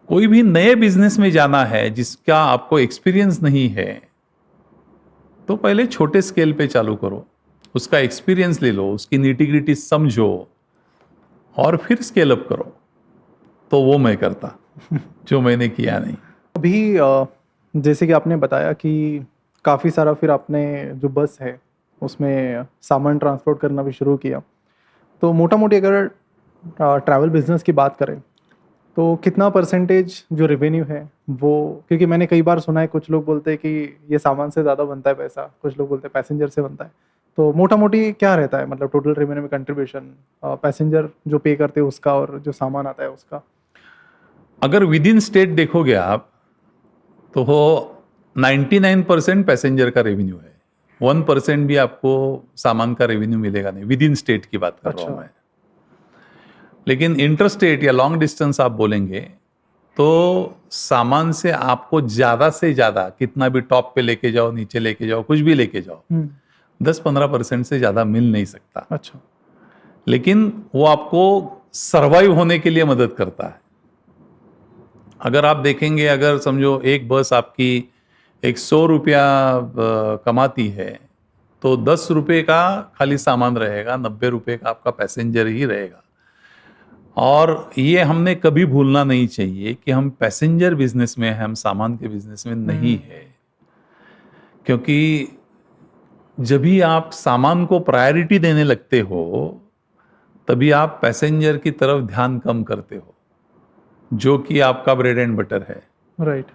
कोई भी नए बिजनेस में जाना है जिसका आपको एक्सपीरियंस नहीं है, तो पहले छोटे स्केल पे चालू करो, उसका एक्सपीरियंस ले लो, उसकी नीटी-ग्रिटी समझो और फिर स्केल अप करो। तो वो मैं करता, जो मैंने किया नहीं। अभी जैसे कि आपने बताया कि काफ़ी सारा फिर आपने जो बस है उसमें सामान ट्रांसपोर्ट करना भी शुरू किया। तो मोटा मोटी अगर ट्रैवल बिजनेस की बात करें तो कितना परसेंटेज जो रेवेन्यू है वो, क्योंकि मैंने कई बार सुना है कुछ लोग बोलते हैं कि ये सामान से ज़्यादा बनता है पैसा, कुछ लोग बोलते हैं पैसेंजर से बनता है। तो मोटा मोटी क्या रहता है, मतलब टोटल रेवेन्यू में कंट्रीब्यूशन पैसेंजर जो पे करते हैं उसका और जो सामान आता है उसका? अगर विद इन स्टेट देखोगे आप तो हो 99% पैसेंजर का रेवेन्यू है, 1% भी आपको सामान का रेवेन्यू मिलेगा नहीं। विद इन स्टेट की बात कर रहा हूं मैं। लेकिन इंटर स्टेट या लॉन्ग डिस्टेंस आप बोलेंगे तो सामान से आपको ज्यादा से ज्यादा, कितना भी टॉप पे लेके जाओ, नीचे लेके जाओ, कुछ भी लेके जाओ, 10-15% से ज्यादा मिल नहीं सकता। अच्छा। लेकिन वो आपको सरवाइव होने के लिए मदद करता है। अगर आप देखेंगे, अगर समझो एक बस आपकी 100 रुपया कमाती है, तो 10 रुपये का खाली सामान रहेगा, 90 रुपये का आपका पैसेंजर ही रहेगा। और ये हमने कभी भूलना नहीं चाहिए कि हम पैसेंजर बिजनेस में हैं, हम सामान के बिजनेस में नहीं है। क्योंकि जब भी आप सामान को प्रायोरिटी देने लगते हो, तभी आप पैसेंजर की तरफ ध्यान कम करते हो, जो कि आपका ब्रेड एंड बटर है। राइट।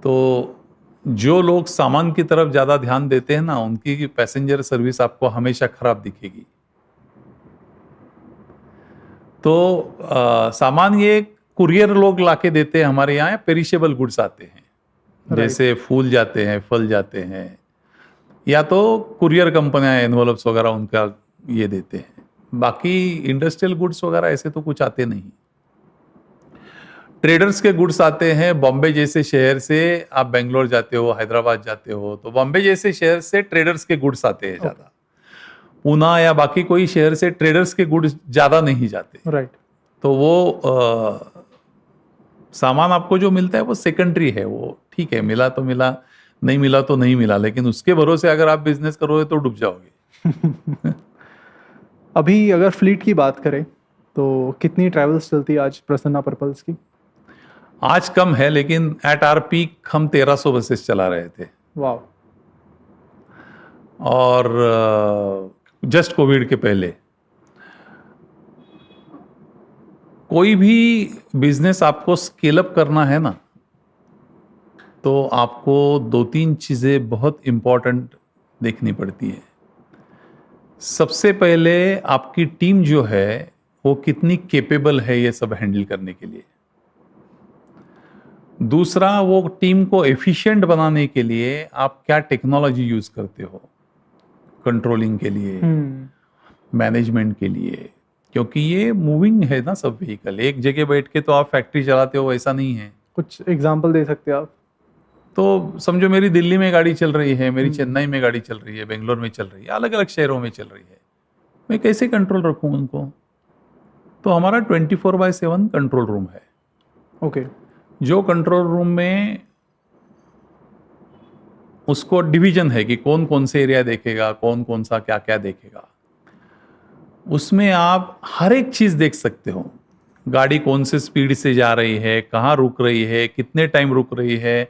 तो जो लोग सामान की तरफ ज्यादा ध्यान देते हैं ना, उनकी पैसेंजर सर्विस आपको हमेशा खराब दिखेगी। तो सामान ये कुरियर लोग लाके देते हैं हमारे यहाँ, पेरिशेबल गुड्स आते हैं, जैसे फूल जाते हैं, फल जाते हैं, या तो कुरियर कंपनियां एनवलप्स वगैरह उनका ये देते हैं। बाकी इंडस्ट्रियल गुड्स वगैरह ऐसे तो कुछ आते नहीं। ट्रेडर्स के गुड्स आते हैं। बॉम्बे जैसे शहर से आप बेंगलोर जाते हो, हैदराबाद जाते हो, तो बॉम्बे जैसे शहर से ट्रेडर्स के गुड्स आते हैं ज्यादा। पूना या बाकी कोई शहर से ट्रेडर्स के गुड्स ज्यादा नहीं जाते। राइट। तो वो सामान आपको जो मिलता है वो सेकेंडरी है, वो ठीक है, मिला तो मिला, नहीं मिला तो नहीं मिला, लेकिन उसके भरोसे अगर आप बिजनेस करोगे तो डूब जाओगे। अभी अगर फ्लीट की बात करें तो कितनी ट्रैवल्स चलती है आज प्रसन्ना पर्पल्स की? आज कम है, लेकिन एट आर पीक हम 1300 बसेस चला रहे थे। वाह। और जस्ट कोविड के पहले। कोई भी बिजनेस आपको स्केल अप करना है ना, तो आपको 2-3 चीज़ें बहुत इम्पोर्टेंट देखनी पड़ती है। सबसे पहले आपकी टीम जो है वो कितनी कैपेबल है ये सब हैंडल करने के लिए। दूसरा, वो टीम को एफिशिएंट बनाने के लिए आप क्या टेक्नोलॉजी यूज करते हो, कंट्रोलिंग के लिए, मैनेजमेंट के लिए, क्योंकि ये मूविंग है ना सब व्हीकल। एक जगह बैठ के तो आप फैक्ट्री चलाते हो वैसा नहीं है। कुछ एग्जांपल दे सकते हैं आप? तो समझो मेरी दिल्ली में गाड़ी चल रही है, मेरी चेन्नई में गाड़ी चल रही है, बेंगलोर में चल रही है, अलग अलग शहरों में चल रही है। मैं कैसे कंट्रोल रखूँ उनको? तो हमारा 24/7 कंट्रोल रूम है। ओके। जो कंट्रोल रूम में उसको डिवीजन है कि कौन कौन से एरिया देखेगा, कौन कौन सा क्या क्या देखेगा। उसमें आप हर एक चीज देख सकते हो। गाड़ी कौन से स्पीड से जा रही है, कहाँ रुक रही है, कितने टाइम रुक रही है।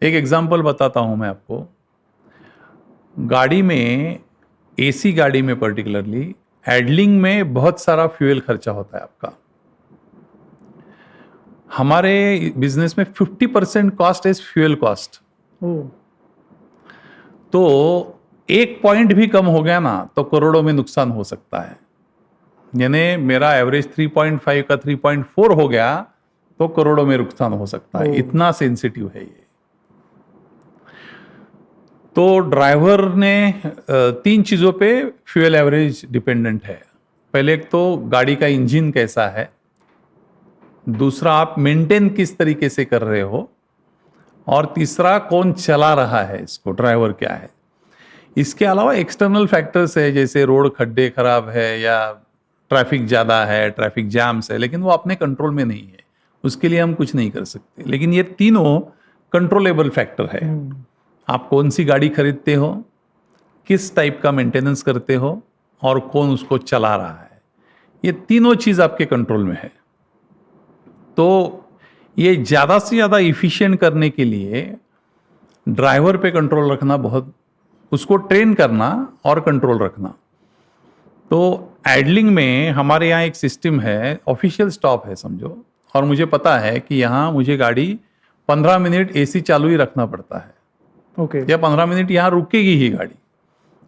एक एग्जांपल बताता हूं मैं आपको। गाड़ी में, एसी गाड़ी में पर्टिकुलरली हैंडलिंग में बहुत सारा फ्यूल खर्चा होता है आपका। हमारे बिजनेस में 50% कॉस्ट इज फ्यूल कॉस्ट। तो एक पॉइंट भी कम हो गया ना तो करोड़ों में नुकसान हो सकता है। यानी मेरा एवरेज 3.5 का 3.4 हो गया तो करोड़ों में नुकसान हो सकता है। इतना सेंसिटिव है ये। तो ड्राइवर ने 3 चीजों पे फ्यूल एवरेज डिपेंडेंट है। पहले एक तो गाड़ी का इंजन कैसा है, दूसरा आप मेंटेन किस तरीके से कर रहे हो, और तीसरा कौन चला रहा है इसको, ड्राइवर क्या है। इसके अलावा एक्सटर्नल फैक्टर्स है, जैसे रोड खड्डे खराब है या ट्रैफिक ज़्यादा है, ट्रैफिक जैम्स है, लेकिन वो अपने कंट्रोल में नहीं है, उसके लिए हम कुछ नहीं कर सकते। लेकिन ये तीनों कंट्रोलेबल फैक्टर है। आप कौन सी गाड़ी खरीदते हो, किस टाइप का मेंटेनेंस करते हो, और कौन उसको चला रहा है, ये तीनों चीज़ आपके कंट्रोल में है। तो ये ज़्यादा से ज़्यादा इफिशिएंट करने के लिए ड्राइवर पे कंट्रोल रखना, बहुत उसको ट्रेन करना और कंट्रोल रखना। तो आइडलिंग में हमारे यहाँ एक सिस्टम है, ऑफिशियल स्टॉप है समझो, और मुझे पता है कि यहाँ मुझे गाड़ी 15 मिनट एसी चालू ही रखना पड़ता है। ओके। या 15 मिनट यहाँ रुकेगी ही गाड़ी,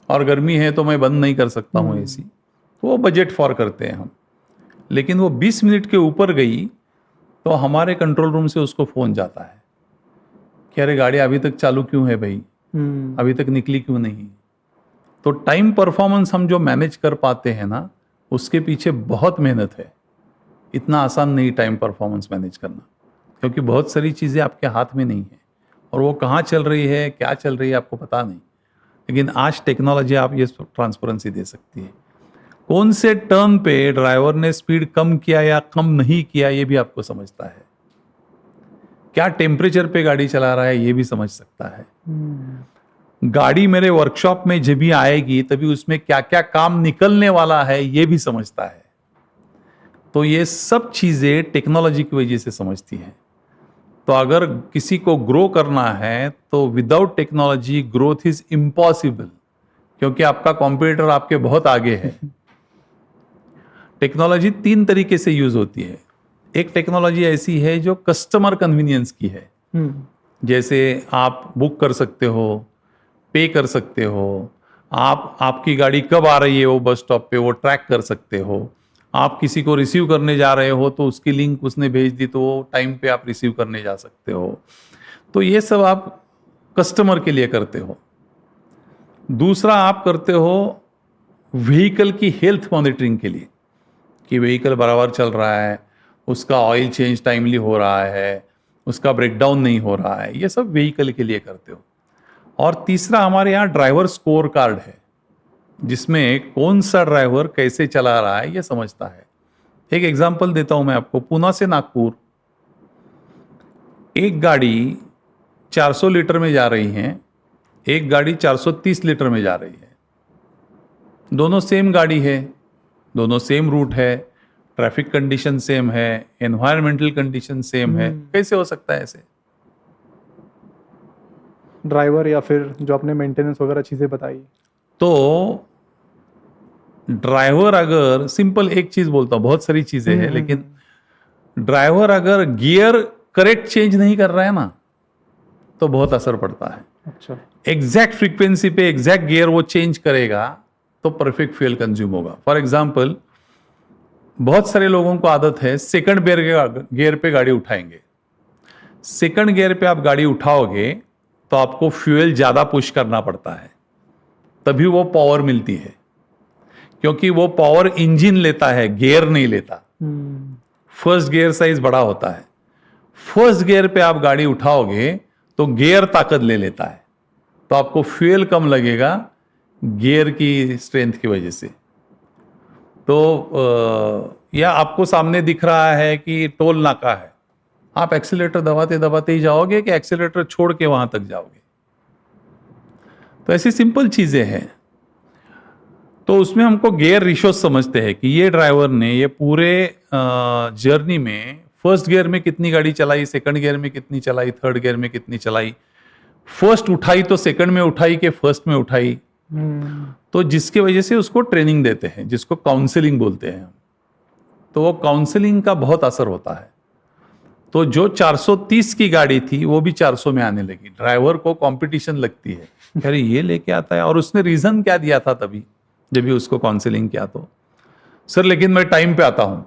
और गर्मी है तो मैं बंद नहीं कर सकता हूँ एसी। तो वो बजट फॉर करते हैं हम। लेकिन वो 20 मिनट के ऊपर गई तो हमारे कंट्रोल रूम से उसको फोन जाता है कि अरे गाड़ी अभी तक चालू क्यों है भाई, अभी तक निकली क्यों नहीं। तो टाइम परफॉर्मेंस हम जो मैनेज कर पाते हैं ना, उसके पीछे बहुत मेहनत है। इतना आसान नहीं टाइम परफॉर्मेंस मैनेज करना, क्योंकि बहुत सारी चीज़ें आपके हाथ में नहीं है, और वो कहाँ चल रही है, क्या चल रही है, आपको पता नहीं। लेकिन आज टेक्नोलॉजी आप ये ट्रांसपेरेंसी दे सकती है। कौन से टर्न पे ड्राइवर ने स्पीड कम किया या कम नहीं किया, ये भी आपको समझता है। क्या टेम्परेचर पे गाड़ी चला रहा है, ये भी समझ सकता है। गाड़ी मेरे वर्कशॉप में जब भी आएगी तभी उसमें क्या क्या काम निकलने वाला है, ये भी समझता है। तो ये सब चीजें टेक्नोलॉजी की वजह से समझती है। तो अगर किसी को ग्रो करना है तो without technology growth is impossible, क्योंकि आपका कॉम्पिटिटर आपके बहुत आगे है। टेक्नोलॉजी 3 तरीके से यूज होती है। एक टेक्नोलॉजी ऐसी है जो कस्टमर कन्वीनियंस की है, जैसे आप बुक कर सकते हो, पे कर सकते हो, आपकी गाड़ी कब आ रही है वो बस स्टॉप पे वो ट्रैक कर सकते हो। आप किसी को रिसीव करने जा रहे हो तो उसकी लिंक उसने भेज दी तो टाइम पे आप रिसीव करने जा सकते हो। तो ये सब आप कस्टमर के लिए करते हो। दूसरा आप करते हो व्हीकल की हेल्थ मॉनिटरिंग के लिए, कि व्हीकल बराबर चल रहा है, उसका ऑयल चेंज टाइमली हो रहा है, उसका ब्रेकडाउन नहीं हो रहा है, ये सब व्हीकल के लिए करते हो। और तीसरा हमारे यहाँ ड्राइवर स्कोर कार्ड है, जिसमें कौन सा ड्राइवर कैसे चला रहा है ये समझता है। एक एग्जांपल देता हूं मैं आपको। पुणे से नागपुर एक गाड़ी 400 लीटर में जा रही है, एक गाड़ी 430 लीटर में जा रही है। दोनों सेम गाड़ी है, दोनों सेम रूट है, ट्रैफिक कंडीशन सेम है, एनवायरमेंटल कंडीशन सेम है, कैसे हो सकता है ऐसे? ड्राइवर या फिर जो आपने मेंटेनेंस वगैरह चीज़ें बताई। तो ड्राइवर अगर, सिंपल एक चीज बोलता हूँ, बहुत सारी चीजें हैं, लेकिन ड्राइवर अगर गियर करेक्ट चेंज नहीं कर रहा है ना, तो बहुत असर पड़ता है। अच्छा। एग्जैक्ट फ्रीक्वेंसी पे एग्जैक्ट गियर वो चेंज करेगा तो परफेक्ट फ्यूल कंज्यूम होगा। फॉर एग्जाम्पल, बहुत सारे लोगों को आदत है सेकंड गियर पे गाड़ी उठाएंगे। सेकंड गियर पे आप गाड़ी उठाओगे तो आपको फ्यूल ज्यादा पुश करना पड़ता है, तभी वो पावर मिलती है, क्योंकि वो पावर इंजन लेता है, गियर नहीं लेता। फर्स्ट गियर साइज बड़ा होता है। फर्स्ट गियर पे आप गाड़ी उठाओगे तो गियर ताकत ले लेता है, तो आपको फ्यूल कम लगेगा गियर की स्ट्रेंथ की वजह से। तो या आपको सामने दिख रहा है कि टोल नाका है, आप एक्सीलेटर दबाते दबाते ही जाओगे कि एक्सीलेटर छोड़ के वहां तक जाओगे? तो ऐसी सिंपल चीजें हैं। तो उसमें हमको गियर रेशियो समझते हैं कि ये ड्राइवर ने ये पूरे जर्नी में फर्स्ट गियर में कितनी गाड़ी चलाई, सेकंड गियर में कितनी चलाई, थर्ड गियर में कितनी चलाई, फर्स्ट उठाई तो सेकंड में उठाई कि फर्स्ट में उठाई। तो जिसकी वजह से उसको ट्रेनिंग देते हैं, जिसको काउंसलिंग बोलते हैं। तो वो काउंसलिंग का बहुत असर होता है। तो जो 430 की गाड़ी थी वो भी 400 में आने लगी। ड्राइवर को कंपटीशन लगती है, अरे ये लेके आता है। और उसने रीजन क्या दिया था तभी जब भी उसको काउंसलिंग किया, तो सर लेकिन मैं टाइम पे आता हूं।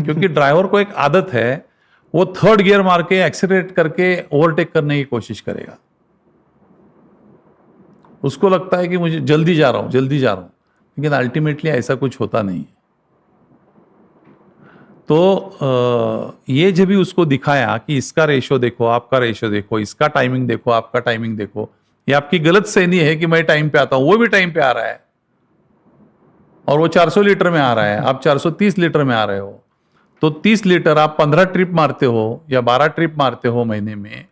क्योंकि ड्राइवर को एक आदत है, वो थर्ड गियर मार के एक्सीलरेट करके ओवरटेक करने की कोशिश करेगा। उसको लगता है कि मुझे जल्दी जा रहा हूं, जल्दी जा रहा हूं, लेकिन अल्टीमेटली ऐसा कुछ होता नहीं है। तो ये जब भी उसको दिखाया कि इसका रेशो देखो, आपका रेशो देखो, इसका टाइमिंग देखो, आपका टाइमिंग देखो, ये आपकी गलत सहनी है कि मैं टाइम पे आता हूं, वो भी टाइम पे आ रहा है और वो 400 लीटर में आ रहा है, आप 430 लीटर में आ रहे हो। तो 30 लीटर आप 15 ट्रिप मारते हो या 12 ट्रिप मारते हो महीने में,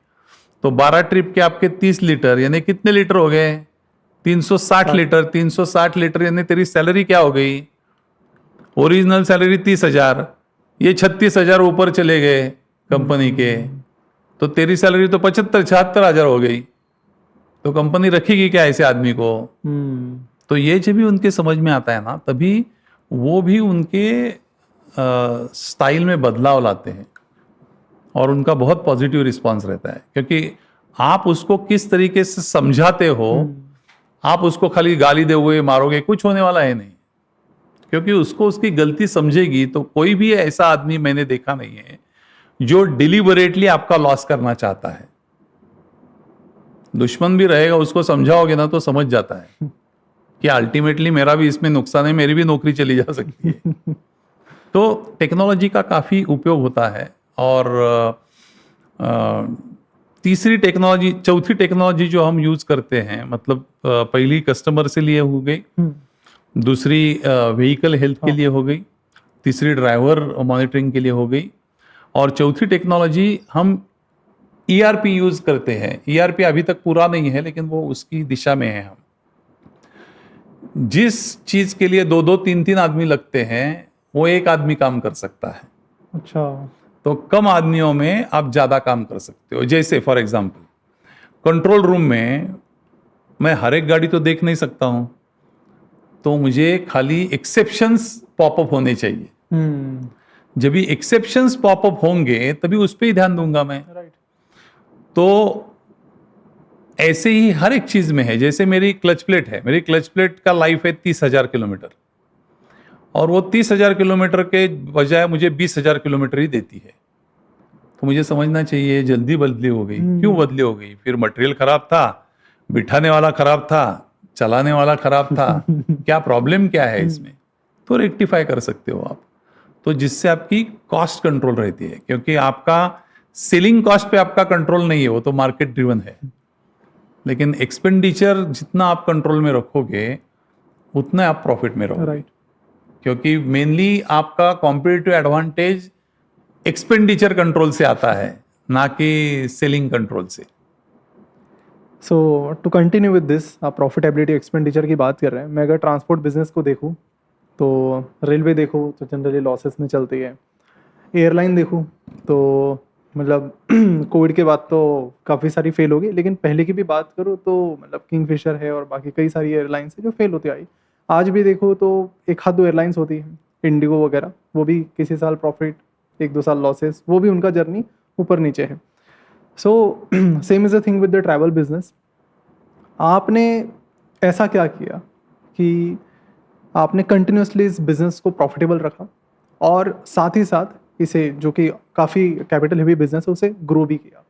तो 12 ट्रिप के आपके 30 लीटर यानी कितने लीटर हो गए? 360 लीटर। 360 लीटर यानी तेरी सैलरी क्या हो गई? ओरिजिनल सैलरी 30,000, ये 36,000 ऊपर चले गए कंपनी के, तो तेरी सैलरी तो 75-76,000 हो गई। तो कंपनी रखेगी क्या ऐसे आदमी को? तो ये जब भी उनके समझ में आता है ना, तभी वो भी उनके स्टाइल में बदलाव लाते हैं और उनका बहुत पॉजिटिव रिस्पांस रहता है। क्योंकि आप उसको किस तरीके से समझाते हो, आप उसको खाली गाली दे हुए मारोगे, कुछ होने वाला है नहीं। क्योंकि उसको उसकी गलती समझेगी तो कोई भी ऐसा आदमी मैंने देखा नहीं है जो डिलीबरेटली आपका लॉस करना चाहता है। दुश्मन भी रहेगा, उसको समझाओगे ना तो समझ जाता है कि अल्टीमेटली मेरा भी इसमें नुकसान है, मेरी भी नौकरी चली जा सकती है। तो टेक्नोलॉजी का काफ़ी उपयोग होता है। और तीसरी टेक्नोलॉजी, चौथी टेक्नोलॉजी जो हम यूज़ करते हैं, मतलब पहली कस्टमर से लिए हो गई, दूसरी व्हीकल हेल्थ के लिए हो गई, तीसरी ड्राइवर मॉनिटरिंग के लिए हो गई, और चौथी टेक्नोलॉजी हम ERP यूज़ करते हैं। ERP अभी तक पूरा नहीं है, लेकिन वो उसकी दिशा में है। हम जिस चीज़ के लिए 2-2, 3-3 आदमी लगते हैं, वो एक आदमी काम कर सकता है। अच्छा। तो कम आदमियों में आप ज़्यादा काम कर सकते हो। जैसे फॉर एग्जांपल, कंट्रोल रूम में मैं हर एक गाड़ी तो देख नहीं सकता हूँ, तो मुझे खाली एक्सेप्शंस पॉपअप होने चाहिए। जब भी एक्सेप्शंस पॉपअप होंगे तभी उस पर ही ध्यान दूंगा मैं। राइट। तो ऐसे ही हर एक चीज में है। जैसे मेरी क्लच प्लेट है, मेरी क्लच प्लेट का लाइफ है 30,000 किलोमीटर, और वो 30,000 किलोमीटर के बजाय मुझे 20,000 किलोमीटर ही देती है। तो मुझे समझना चाहिए जल्दी बदली हो गई, क्यों बदली हो गई? फिर मटेरियल खराब था, बिठाने वाला खराब था, चलाने वाला खराब था, क्या प्रॉब्लम क्या है इसमें? तो रेक्टिफाई कर सकते हो आप। तो जिससे आपकी कॉस्ट कंट्रोल रहती है, क्योंकि आपका सेलिंग कॉस्ट पे आपका कंट्रोल नहीं है, वो तो मार्केट ड्रिवन है। लेकिन एक्सपेंडिचर जितना आप कंट्रोल में रखोगे उतना आप प्रॉफिट में रहोगे। राइट। क्योंकि मेनली आपका कॉम्पिटिटिव एडवांटेज एक्सपेंडिचर कंट्रोल से आता है, ना कि सेलिंग कंट्रोल से। सो टू कंटिन्यू विद दिस, आप प्रॉफिटेबिलिटी एक्सपेंडिचर की बात कर रहे हैं। मैं अगर ट्रांसपोर्ट बिजनेस को देखूं तो रेलवे देखो तो जनरली लॉसेस में चलती है, एयरलाइन देखो तो मतलब कोविड के बाद तो काफ़ी सारी फेल हो गई, लेकिन पहले की भी बात करो तो मतलब किंगफिशर है और बाकी कई सारी एयरलाइंस है जो फेल होती आई। आज भी देखो तो एक हाथ दो एयरलाइंस होती हैं, इंडिगो वगैरह, वो भी किसी साल प्रॉफिट, एक दो साल लॉसेस, वो भी उनका जर्नी ऊपर नीचे है। So same is a thing with the travel business. आपने ऐसा क्या किया कि आपने कंटिन्यूसली इस बिजनेस को प्रॉफिटेबल रखा और साथ ही साथ इसे, जो कि काफ़ी कैपिटल हेवी बिजनेस है, उसे ग्रो भी किया?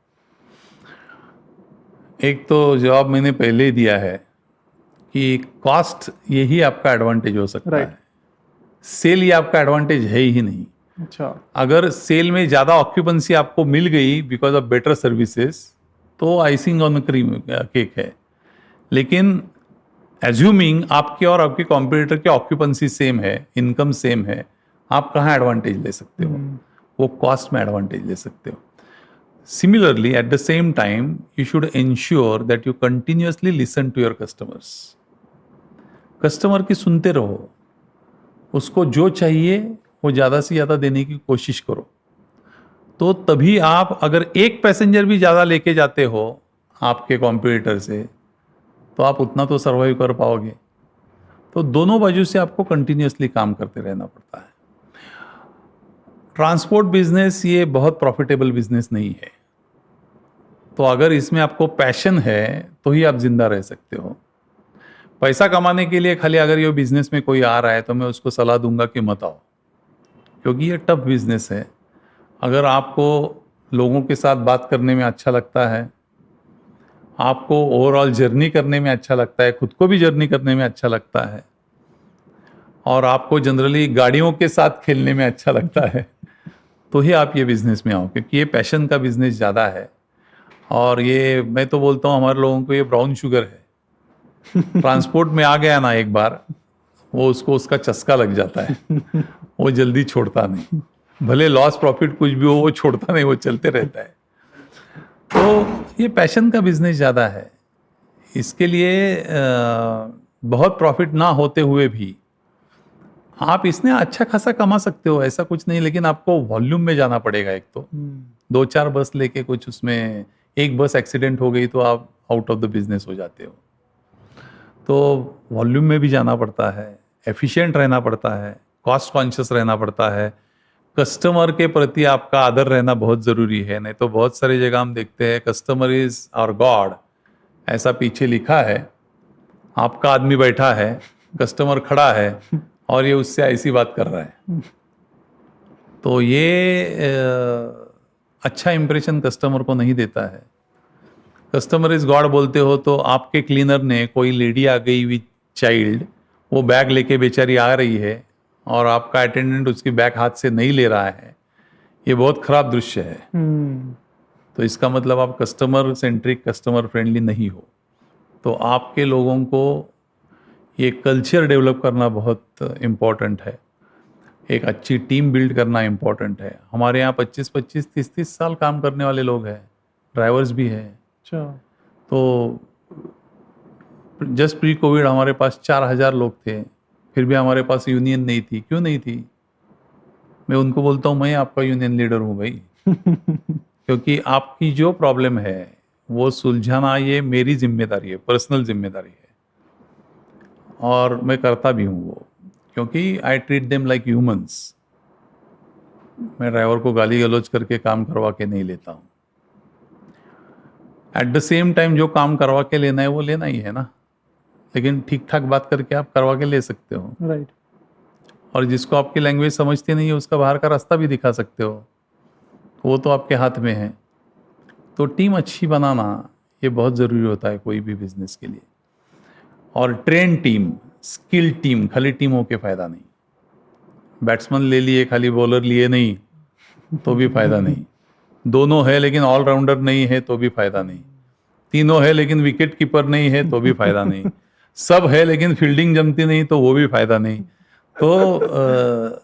एक तो जवाब मैंने पहले ही दिया है कि कॉस्ट यही आपका एडवांटेज हो सकता Right. है, सेल ये आपका एडवांटेज है ही नहीं। अच्छा। अगर सेल में ज़्यादा ऑक्यूपेंसी आपको मिल गई बिकॉज ऑफ बेटर सर्विसेज तो आइसिंग ऑन क्रीम केक है, लेकिन एज्यूमिंग आपके और आपके कॉम्पिटिटर की ऑक्यूपेंसी सेम है, इनकम सेम है, आप कहाँ एडवांटेज ले सकते हो? वो कॉस्ट में एडवांटेज ले सकते हो। Similarly, at the same time, you should ensure that you continuously listen to your customers. Customer की सुनते रहो, उसको जो चाहिए वो ज़्यादा से ज़्यादा देने की कोशिश करो। तो तभी आप अगर एक पैसेंजर भी ज़्यादा लेके जाते हो आपके कॉम्पिटिटर से, तो आप उतना तो सर्वाइव कर पाओगे। तो दोनों बाजू से आपको कंटिन्यूसली काम करते रहना पड़ता है। ट्रांसपोर्ट बिजनेस ये बहुत प्रॉफिटेबल बिजनेस नहीं है, तो अगर इसमें आपको पैशन है तो ही आप जिंदा रह सकते हो। पैसा कमाने के लिए खाली अगर ये बिजनेस में कोई आ रहा है तो मैं उसको सलाह दूंगा कि मत आओ, क्योंकि ये टफ बिजनेस है। अगर आपको लोगों के साथ बात करने में अच्छा लगता है, आपको ओवरऑल जर्नी करने में अच्छा लगता है, खुद को भी जर्नी करने में अच्छा लगता है, और आपको जनरली गाड़ियों के साथ खेलने में अच्छा लगता है, तो ही आप ये बिज़नेस में आओ, क्योंकि ये पैशन का बिज़नेस ज़्यादा है। और ये मैं तो बोलता हूँ हमारे लोगों को ये ब्राउन शुगर है। ट्रांसपोर्ट में आ गया ना एक बार, वो उसको उसका चस्का लग जाता है, वो जल्दी छोड़ता नहीं, भले लॉस प्रॉफिट कुछ भी हो वो छोड़ता नहीं, वो चलते रहता है। तो ये पैशन का बिजनेस ज़्यादा है, इसके लिए बहुत प्रॉफिट ना होते हुए भी आप इसने अच्छा खासा कमा सकते हो, ऐसा कुछ नहीं, लेकिन आपको वॉल्यूम में जाना पड़ेगा। एक तो 2-4 बस लेके कुछ, उसमें एक बस एक्सीडेंट हो गई तो आप आउट ऑफ द बिजनेस हो जाते हो। तो वॉल्यूम में भी जाना पड़ता है, एफिशिएंट रहना पड़ता है, कॉस्ट कॉन्शियस रहना पड़ता है, कस्टमर के प्रति आपका आदर रहना बहुत ज़रूरी है। नहीं तो बहुत सारी जगह हम देखते हैं कस्टमर इज़ आवर गॉड, ऐसा पीछे लिखा है, आपका आदमी बैठा है, कस्टमर खड़ा है और ये उससे ऐसी बात कर रहा है। तो ये अच्छा इंप्रेशन कस्टमर को नहीं देता है। कस्टमर इज गॉड बोलते हो तो आपके क्लीनर ने, कोई लेडी आ गई विथ चाइल्ड, वो बैग लेके बेचारी आ रही है और आपका अटेंडेंट उसकी बैग हाथ से नहीं ले रहा है, ये बहुत खराब दृश्य है। तो इसका मतलब आप कस्टमर सेंट्रिक, कस्टमर फ्रेंडली नहीं हो। तो आपके लोगों को ये कल्चर डेवलप करना बहुत इम्पॉर्टेंट है, एक अच्छी टीम बिल्ड करना इम्पॉर्टेंट है। हमारे यहाँ 25-25, 30-30 साल काम करने वाले लोग हैं, ड्राइवर्स भी हैं। अच्छा। तो जस्ट प्री कोविड हमारे पास 4000 लोग थे, फिर भी हमारे पास यूनियन नहीं थी। क्यों नहीं थी? मैं उनको बोलता हूँ मैं आपका यूनियन लीडर हूँ भाई, क्योंकि आपकी जो प्रॉब्लम है वो सुलझाना ये मेरी जिम्मेदारी है, पर्सनल जिम्मेदारी है, और मैं करता भी हूँ वो, क्योंकि I treat them like humans. मैं ड्राइवर को गाली गलौज करके काम करवा के नहीं लेता हूँ। एट द सेम टाइम जो काम करवा के लेना है वो लेना ही है ना, लेकिन ठीक ठाक बात करके आप करवा के ले सकते हो। राइट। और जिसको आपकी लैंग्वेज समझते नहीं है उसका बाहर का रास्ता भी दिखा सकते हो, वो तो आपके हाथ में है। तो टीम अच्छी बनाना ये बहुत ज़रूरी होता है कोई भी बिजनेस के लिए। और ट्रेन टीम, स्किल टीम, खाली टीम होके फ़ायदा नहीं। बैट्समैन ले लिए खाली बॉलर लिए नहीं तो भी फ़ायदा नहीं, दोनों है लेकिन ऑलराउंडर नहीं है तो भी फ़ायदा नहीं, तीनों है लेकिन विकेट कीपर नहीं है तो भी फ़ायदा नहीं, सब है लेकिन फील्डिंग जमती नहीं तो वो भी फ़ायदा नहीं। तो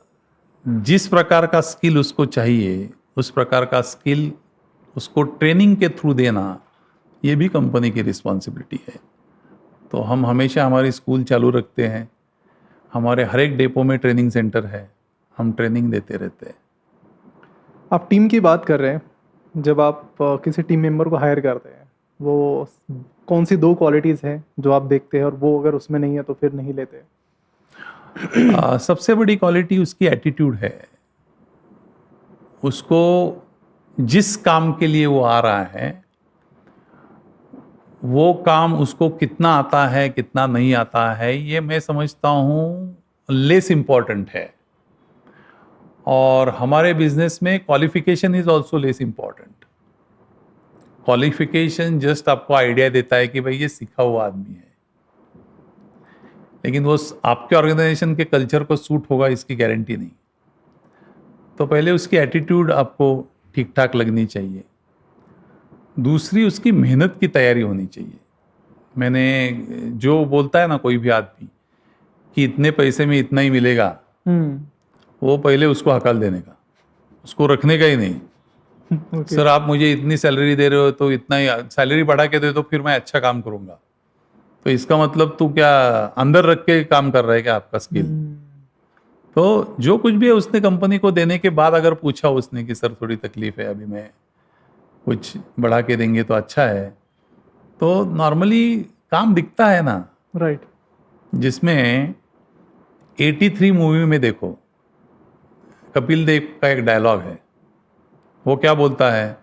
जिस प्रकार का स्किल उसको चाहिए उस प्रकार का स्किल उसको ट्रेनिंग के थ्रू देना ये भी कंपनी की रिस्पॉन्सिबिलिटी है। तो हम हमेशा हमारी स्कूल चालू रखते हैं, हमारे हर एक डेपो में ट्रेनिंग सेंटर है, हम ट्रेनिंग देते रहते हैं। आप टीम की बात कर रहे हैं, जब आप किसी टीम मेंबर को हायर करते हैं, वो कौन सी 2 क्वालिटीज़ हैं जो आप देखते हैं और वो अगर उसमें नहीं है तो फिर नहीं लेते? सबसे बड़ी क्वालिटी उसकी एटीट्यूड है। उसको जिस काम के लिए वो आ रहा है, वो काम उसको कितना आता है कितना नहीं आता है, ये मैं समझता हूँ लेस इम्पॉर्टेंट है। और हमारे बिजनेस में qualification is also less important. Qualification just आपको आइडिया देता है कि भाई ये सीखा हुआ आदमी है, लेकिन वो आपके ऑर्गेनाइजेशन के कल्चर को सूट होगा इसकी गारंटी नहीं। तो पहले उसकी एटीट्यूड आपको ठीक ठाक लगनी चाहिए। दूसरी, उसकी मेहनत की तैयारी होनी चाहिए। मैंने जो बोलता है ना कोई भी आदमी कि इतने पैसे में इतना ही मिलेगा, वो पहले उसको हकाल देने का, उसको रखने का ही नहीं। Okay. सर आप मुझे इतनी सैलरी दे रहे हो तो इतना ही सैलरी बढ़ा के दे तो फिर मैं अच्छा काम करूंगा। तो इसका मतलब तू क्या अंदर रख के काम कर रहा है क्या आपका स्किल? तो जो कुछ भी है उसने कंपनी को देने के बाद अगर पूछा उसने कि सर थोड़ी तकलीफ है, अभी मैं कुछ बढ़ा के देंगे तो अच्छा है, तो नॉर्मली काम दिखता है ना। राइट। जिसमें 83 मूवी में देखो, कपिल देव का एक डायलॉग है, वो क्या बोलता है,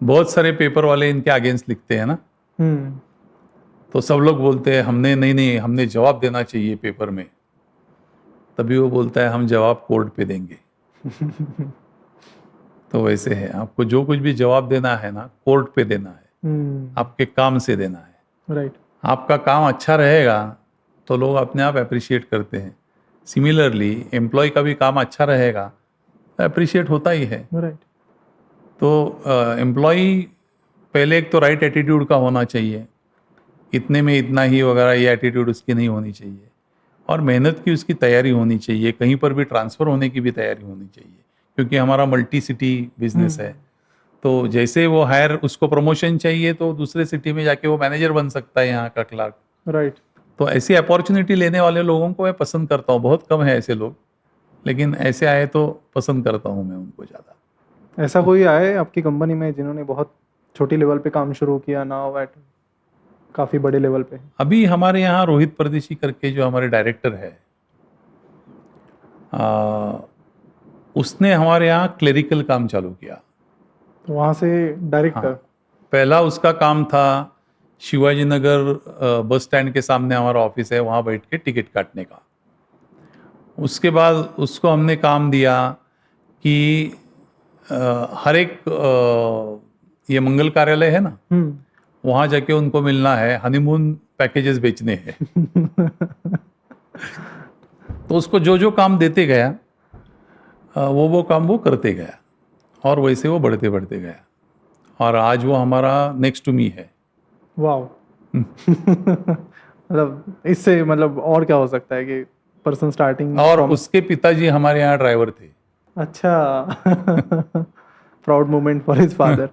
बहुत सारे पेपर वाले इनके अगेंस्ट लिखते हैं ना, तो सब लोग बोलते हैं नहीं हमने जवाब देना चाहिए पेपर में। तभी वो बोलता है हम जवाब कोर्ट पे देंगे। तो वैसे है, आपको जो कुछ भी जवाब देना है ना, कोर्ट पे देना है, आपके काम से देना है। राइट। आपका काम अच्छा रहेगा तो लोग अपने आप अप्रिशिएट करते हैं। सिमिलरली एम्प्लॉय का भी काम अच्छा रहेगा, अप्रिशिएट होता ही है। राइट। तो एम्प्लॉय पहले एक तो राइट एटीट्यूड का होना चाहिए, इतने में इतना ही वगैरह ये एटीट्यूड उसकी नहीं होनी चाहिए। और मेहनत की उसकी तैयारी होनी चाहिए, कहीं पर भी ट्रांसफ़र होने की भी तैयारी होनी चाहिए, क्योंकि हमारा मल्टी सिटी बिजनेस है। तो जैसे वो हायर, उसको प्रमोशन चाहिए तो दूसरे सिटी में जाके वो मैनेजर बन सकता है यहाँ का क्लार्क। राइट। तो ऐसी अपॉर्चुनिटी लेने वाले लोगों को मैं पसंद करता हूँ। बहुत कम है ऐसे लोग, लेकिन ऐसे आए तो पसंद करता हूँ मैं उनको ज़्यादा। ऐसा कोई आए आपकी कंपनी में जिन्होंने बहुत छोटी लेवल पे काम शुरू किया, नाउ एट काफ़ी बड़े लेवल पे? अभी हमारे यहाँ रोहित परदेशी करके जो हमारे डायरेक्टर है, उसने हमारे यहाँ क्लेरिकल काम चालू किया। तो वहाँ से डायरेक्टर? हाँ, पहला उसका काम था शिवाजी नगर बस स्टैंड के सामने हमारा ऑफिस है, वहाँ बैठ के टिकट काटने का। उसके बाद उसको हमने काम दिया कि हर एक ये मंगल कार्यालय है ना, वहाँ जाके उनको मिलना है, हनीमून पैकेजेस बेचने हैं। तो उसको जो जो काम देते गया वो काम वो करते गया, और वैसे वो बढ़ते बढ़ते गया, और आज वो हमारा नेक्स्ट टू मी है। वाओ। मतलब इससे मतलब और क्या हो सकता है कि पर्सन स्टार्टिंग और उसके पिताजी हमारे यहाँ ड्राइवर थे। अच्छा। Proud moment for his father.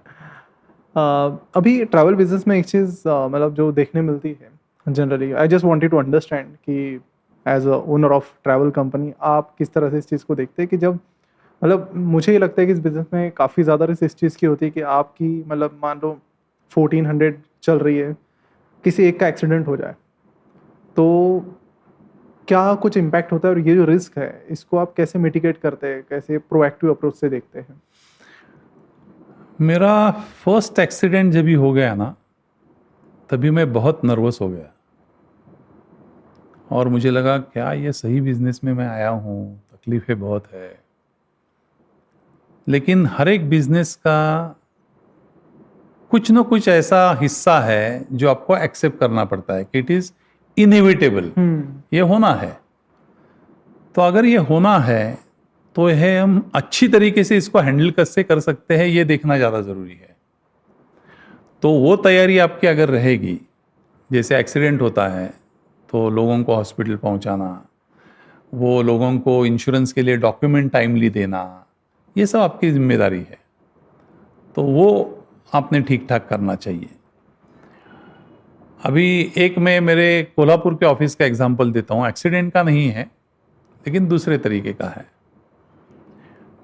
अभी ट्रैवल बिजनेस में एक चीज़ मतलब जो देखने मिलती है generally, I just wanted to understand कि as a owner of travel company आप किस तरह से इस चीज़ को देखते हैं कि जब मतलब मुझे ये लगता है कि इस बिज़नेस में काफ़ी ज़्यादा रिस्क इस चीज़ की होती है कि आपकी मतलब मान लो 1400 चल रही है, किसी एक का एक्सीडेंट हो जाए तो क्या कुछ इम्पैक्ट होता है, और ये जो रिस्क है इसको आप कैसे मिटिगेट करते हैं, कैसे प्रोएक्टिव अप्रोच से देखते हैं? मेरा फर्स्ट एक्सीडेंट जब भी हो गया ना, तभी मैं बहुत नर्वस हो गया, और मुझे लगा क्या ये सही बिजनेस में मैं आया हूँ, तकलीफें बहुत है। लेकिन हर एक बिजनेस का कुछ ना कुछ ऐसा हिस्सा है जो आपको एक्सेप्ट करना पड़ता है कि इट इज़ इनएविटेबल, ये होना है। तो अगर ये होना है तो यह हम अच्छी तरीके से इसको हैंडल कैसे कर सकते हैं, ये देखना ज़्यादा ज़रूरी है। तो वो तैयारी आपकी अगर रहेगी, जैसे एक्सीडेंट होता है तो लोगों को हॉस्पिटल पहुंचाना, वो लोगों को इंश्योरेंस के लिए डॉक्यूमेंट टाइमली देना, ये सब आपकी जिम्मेदारी है। तो वो आपने ठीक ठाक करना चाहिए। अभी एक मैं मेरे कोल्हापुर के ऑफिस का एग्जांपल देता हूँ, एक्सीडेंट का नहीं है, लेकिन दूसरे तरीके का है।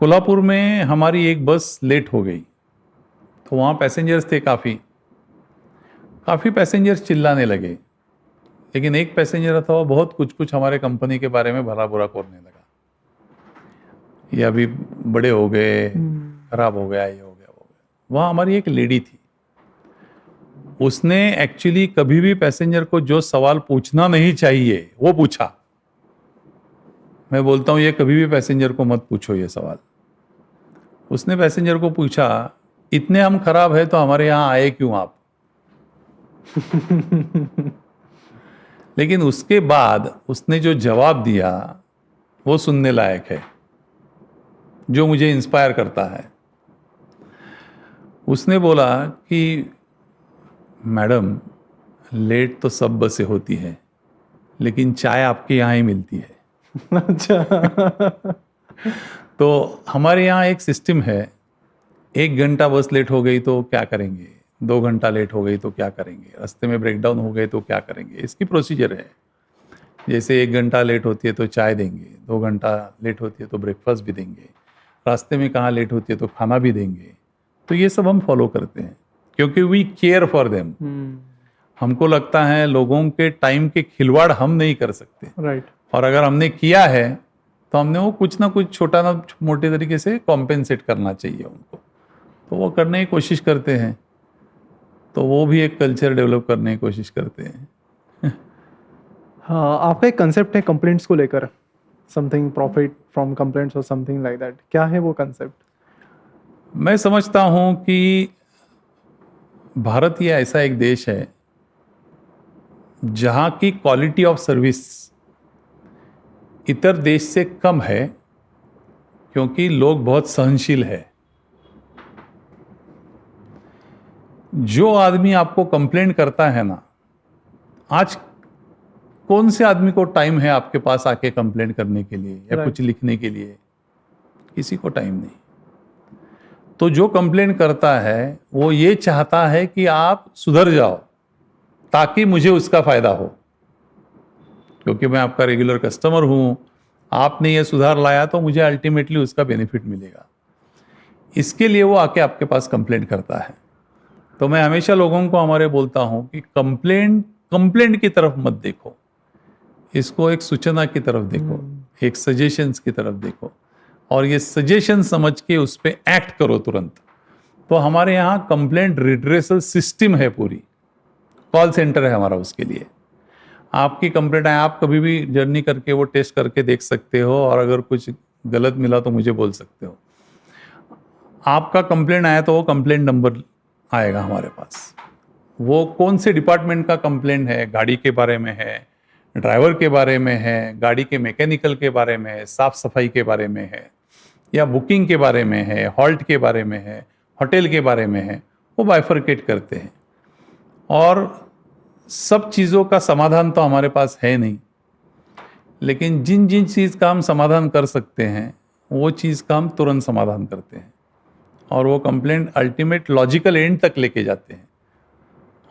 कोल्हापुर में हमारी एक बस लेट हो गई, तो वहाँ पैसेंजर्स थे काफ़ी पैसेंजर्स चिल्लाने लगे, लेकिन एक पैसेंजर था वो बहुत कुछ हमारे कंपनी के बारे में भला बुरा बोलने लगा, ये अभी बड़े हो गए, खराब हो गया, ये हो गया, वो हो गया। वहाँ हमारी एक लेडी थी, उसने एक्चुअली कभी भी पैसेंजर को जो सवाल पूछना नहीं चाहिए वो पूछा। मैं बोलता हूँ ये कभी भी पैसेंजर को मत पूछो ये सवाल। उसने पैसेंजर को पूछा, इतने हम खराब है तो हमारे यहाँ आए क्यों आप? लेकिन उसके बाद उसने जो जवाब दिया वो सुनने लायक है, जो मुझे इंस्पायर करता है। उसने बोला कि मैडम, लेट तो सब बसें होती है, लेकिन चाय आपके यहाँ ही मिलती है। अच्छा। तो हमारे यहाँ एक सिस्टम है, 1 घंटा बस लेट हो गई तो क्या करेंगे, 2 घंटा लेट हो गई तो क्या करेंगे, रास्ते में ब्रेकडाउन हो गए तो क्या करेंगे। इसकी प्रोसीजर है, जैसे 1 घंटा लेट होती है तो चाय देंगे, 2 घंटा लेट होती है तो ब्रेकफास्ट भी देंगे, रास्ते में कहाँ लेट होती है तो खाना भी देंगे। तो ये सब हम फॉलो करते हैं क्योंकि वी केयर फॉर देम। हमको लगता है लोगों के टाइम के खिलवाड़ हम नहीं कर सकते, राइट। और अगर हमने किया है तो हमने वो कुछ ना कुछ छोटा ना मोटे तरीके से कॉम्पेंसेट करना चाहिए उनको, तो वो करने की कोशिश करते हैं। तो वो भी एक कल्चर डेवलप करने की कोशिश करते हैं। हाँ, आपका एक कंसेप्ट है कंप्लेंट्स को लेकर, समथिंग प्रॉफिट फ्रॉम कंप्लेंट्स और समथिंग लाइक दैट, क्या है वो कंसेप्ट? मैं समझता हूँ कि भारत ये ऐसा एक देश है जहाँ की क्वालिटी ऑफ सर्विस इतर देश से कम है, क्योंकि लोग बहुत सहनशील है। जो आदमी आपको कंप्लेंट करता है ना, आज कौन से आदमी को टाइम है आपके पास आके कंप्लेंट करने के लिए या कुछ लिखने के लिए? किसी को टाइम नहीं। तो जो कंप्लेंट करता है वो ये चाहता है कि आप सुधर जाओ ताकि मुझे उसका फायदा हो, क्योंकि मैं आपका रेगुलर कस्टमर हूं, आपने ये सुधार लाया तो मुझे अल्टीमेटली उसका बेनिफिट मिलेगा। इसके लिए वो आके आपके पास कंप्लेंट करता है। तो मैं हमेशा लोगों को हमारे बोलता हूं कि कंप्लेंट की तरफ मत देखो, इसको एक सूचना की तरफ देखो, एक सजेशंस की तरफ देखो, और ये सजेशन समझ के उस पर एक्ट करो तुरंत। तो हमारे यहाँ कंप्लेंट रिड्रेसल सिस्टम है, पूरी कॉल सेंटर है हमारा उसके लिए। आपकी कंप्लेंट आए, आप कभी भी जर्नी करके वो टेस्ट करके देख सकते हो, और अगर कुछ गलत मिला तो मुझे बोल सकते हो। आपका कंप्लेंट आया तो वो कंप्लेंट नंबर आएगा हमारे पास, वो कौन से डिपार्टमेंट का कंप्लेंट है, गाड़ी के बारे में है, ड्राइवर के बारे में है, गाड़ी के मैकेनिकल के बारे में है, साफ सफाई के बारे में है, या बुकिंग के बारे में है, हॉल्ट के बारे में है, होटल के बारे में है, वो बाइफरकेट करते हैं। और सब चीज़ों का समाधान तो हमारे पास है नहीं, लेकिन जिन जिन चीज़ का हम समाधान कर सकते हैं वो चीज़ का हम तुरंत समाधान करते हैं, और वो कंप्लेंट अल्टीमेट लॉजिकल एंड तक लेके जाते हैं,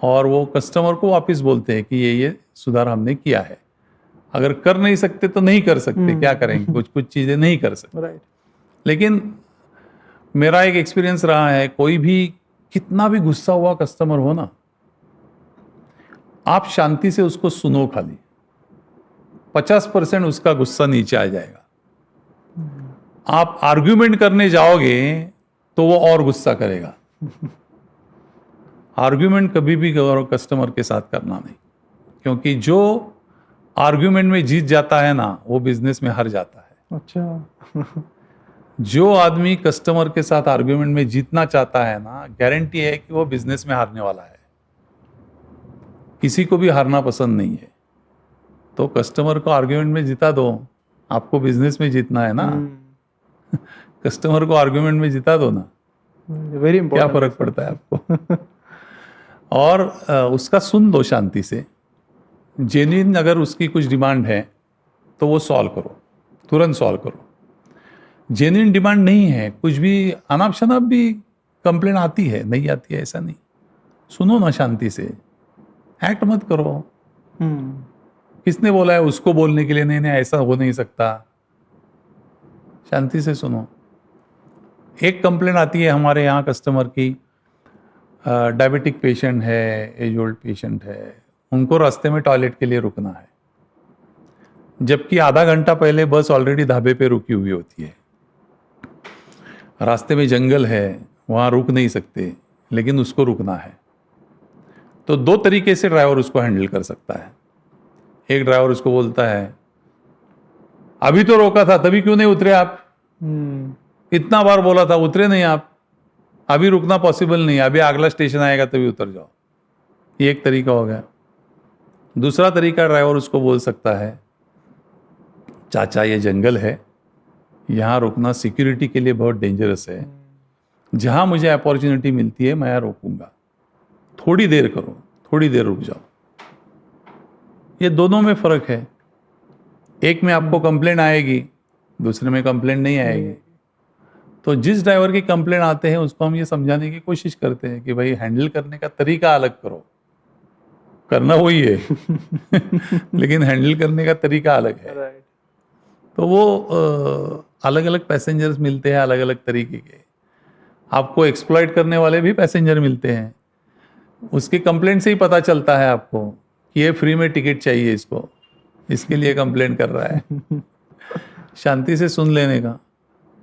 और वो कस्टमर को वापस बोलते हैं कि ये सुधार हमने किया है। अगर कर नहीं सकते तो नहीं कर सकते, क्या करेंगे, कुछ चीज़ें नहीं कर सकते। राइट। लेकिन मेरा एक एक्सपीरियंस रहा है, कोई भी कितना भी गुस्सा हुआ कस्टमर हो ना, आप शांति से उसको सुनो, खाली 50% उसका गुस्सा नीचे आ जाएगा। आप आर्ग्यूमेंट करने जाओगे तो वो और गुस्सा करेगा। आर्ग्यूमेंट कभी भी कस्टमर के साथ करना नहीं, क्योंकि जो आर्ग्यूमेंट में जीत जाता है ना, वो बिजनेस में हार जाता है। अच्छा। जो आदमी कस्टमर के साथ आर्ग्यूमेंट में जीतना चाहता है ना, गारंटी है कि वो बिजनेस में हारने वाला है। किसी को भी हारना पसंद नहीं है, तो कस्टमर को आर्ग्यूमेंट में जिता दो। आपको बिजनेस में जीतना है ना, कस्टमर को आर्ग्यूमेंट में जिता दो ना, वेरी इंपॉर्टेंट। क्या फर्क पड़ता है आपको? और उसका सुन दो शांति से। जेन्युइन अगर उसकी कुछ डिमांड है तो वो सॉल्व करो, तुरंत सॉल्व करो। जेन्युइन डिमांड नहीं है, कुछ भी अनाप शनाप भी कंप्लेंट आती है, नहीं आती है ऐसा नहीं, सुनो ना शांति से, एक्ट मत करो। किसने बोला है उसको बोलने के लिए नहीं नहीं ऐसा हो नहीं सकता, शांति से सुनो। एक कंप्लेंट आती है हमारे यहाँ कस्टमर की, डायबिटिक पेशेंट है, एज ओल्ड पेशेंट है, उनको रास्ते में टॉयलेट के लिए रुकना है, जबकि आधा घंटा पहले बस ऑलरेडी ढाबे पे रुकी हुई होती है। रास्ते में जंगल है, वहाँ रुक नहीं सकते, लेकिन उसको रुकना है। तो दो तरीके से ड्राइवर उसको हैंडल कर सकता है। एक ड्राइवर उसको बोलता है, अभी तो रोका था, तभी क्यों नहीं उतरे आप? इतना बार बोला था, उतरे नहीं आप, अभी रुकना पॉसिबल नहीं है, अभी अगला स्टेशन आएगा तभी उतर जाओ। ये एक तरीका हो गया। दूसरा तरीका ड्राइवर उसको बोल सकता है, चाचा ये जंगल है, यहाँ रुकना सिक्योरिटी के लिए बहुत डेंजरस है, जहाँ मुझे अपॉर्चुनिटी मिलती है मैं यहाँ रोकूंगा, थोड़ी देर करो, थोड़ी देर रुक जाओ। ये दोनों में फर्क है। एक में आपको कंप्लेंट आएगी, दूसरे में कंप्लेंट नहीं आएगी। तो जिस ड्राइवर की कंप्लेंट आते हैं उसको हम ये समझाने की कोशिश करते हैं कि भाई हैंडल करने का तरीका अलग करो, करना वही है लेकिन हैंडल करने का तरीका अलग है। तो वो अलग अलग पैसेंजर्स मिलते हैं, अलग अलग तरीके के। आपको एक्सप्लॉइट करने वाले भी पैसेंजर मिलते हैं, उसकी कंप्लेंट से ही पता चलता है आपको कि ये फ्री में टिकट चाहिए इसको, इसके लिए कंप्लेंट कर रहा है। शांति से सुन लेने का,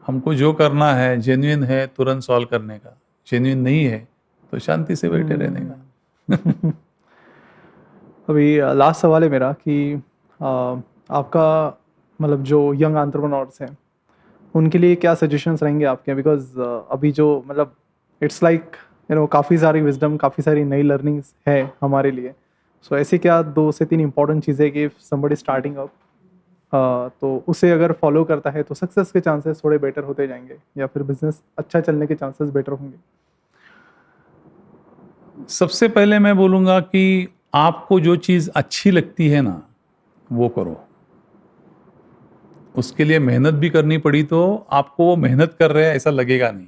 हमको जो करना है जेन्युइन है तुरंत सॉल्व करने का, जेन्युइन नहीं है तो शांति से बैठे रहने का। अभी लास्ट सवाल है मेरा कि आपका मतलब जो यंग एंटरप्रेन्योर्स हैं उनके लिए क्या सजेशंस रहेंगे आपके? बिकॉज अभी जो मतलब इट्स लाइक काफ़ी सारी विजडम, काफ़ी सारी नई लर्निंग्स है हमारे लिए। सो ऐसे क्या 2 से 3 इंपॉर्टेंट चीज़ें कि समबडी स्टार्टिंग अप तो उसे अगर फॉलो करता है तो सक्सेस के चांसेस थोड़े बेटर होते जाएंगे या फिर बिजनेस अच्छा चलने के चांसेस बेटर होंगे? सबसे पहले मैं बोलूँगा कि आपको जो चीज़ अच्छी लगती है ना वो करो। उसके लिए मेहनत भी करनी पड़ी तो आपको वो मेहनत कर रहे हैं ऐसा लगेगा नहीं।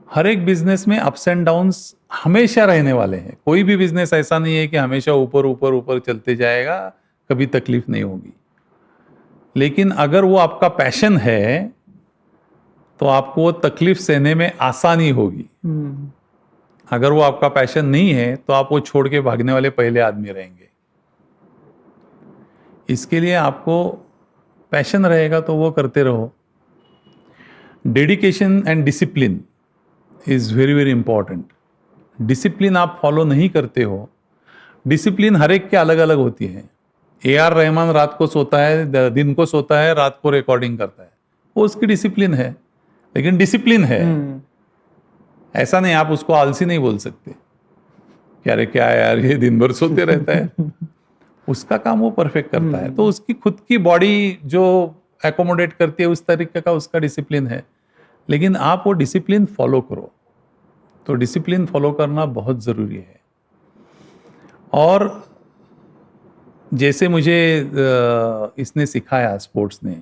हर एक बिजनेस में अप्स एंड डाउन्स हमेशा रहने वाले हैं। कोई भी बिजनेस ऐसा नहीं है कि हमेशा ऊपर ऊपर ऊपर चलते जाएगा, कभी तकलीफ नहीं होगी। लेकिन अगर वो आपका पैशन है तो आपको वो तकलीफ सहने में आसानी होगी। अगर वो आपका पैशन नहीं है तो आप वो छोड़ के भागने वाले पहले आदमी रहेंगे। इसके लिए आपको पैशन रहेगा तो वो करते रहो। Dedication and discipline is very very important. Discipline आप फॉलो नहीं करते हो, डिसिप्लिन हर एक के अलग अलग होती है। AR रहमान रात को सोता है, दिन को सोता है, रात को रिकॉर्डिंग करता है, वो उसकी डिसिप्लिन है। लेकिन डिसिप्लिन है, ऐसा नहीं आप उसको आलसी नहीं बोल सकते कि अरे क्या यार ये दिन भर सोते रहता है। उसका काम वो परफेक्ट करता है, तो उसकी खुद की बॉडी जो एकोमोडेट करती है उस तरीके का उसका डिसिप्लिन है। लेकिन आप वो डिसिप्लिन फॉलो करो। तो डिसिप्लिन फॉलो करना बहुत ज़रूरी है। और जैसे मुझे इसने सिखाया, स्पोर्ट्स ने,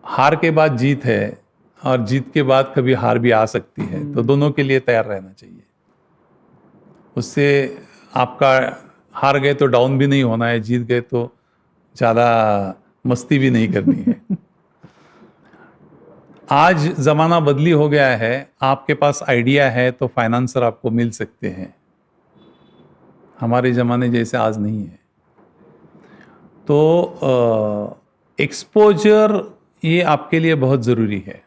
हार के बाद जीत है और जीत के बाद कभी हार भी आ सकती है, तो दोनों के लिए तैयार रहना चाहिए। उससे आपका हार गए तो डाउन भी नहीं होना है, जीत गए तो ज़्यादा मस्ती भी नहीं करनी है। आज ज़माना बदली हो गया है, आपके पास आइडिया है तो फाइनेंसर आपको मिल सकते हैं। हमारे ज़माने जैसे आज नहीं है। तो एक्सपोजर ये आपके लिए बहुत ज़रूरी है।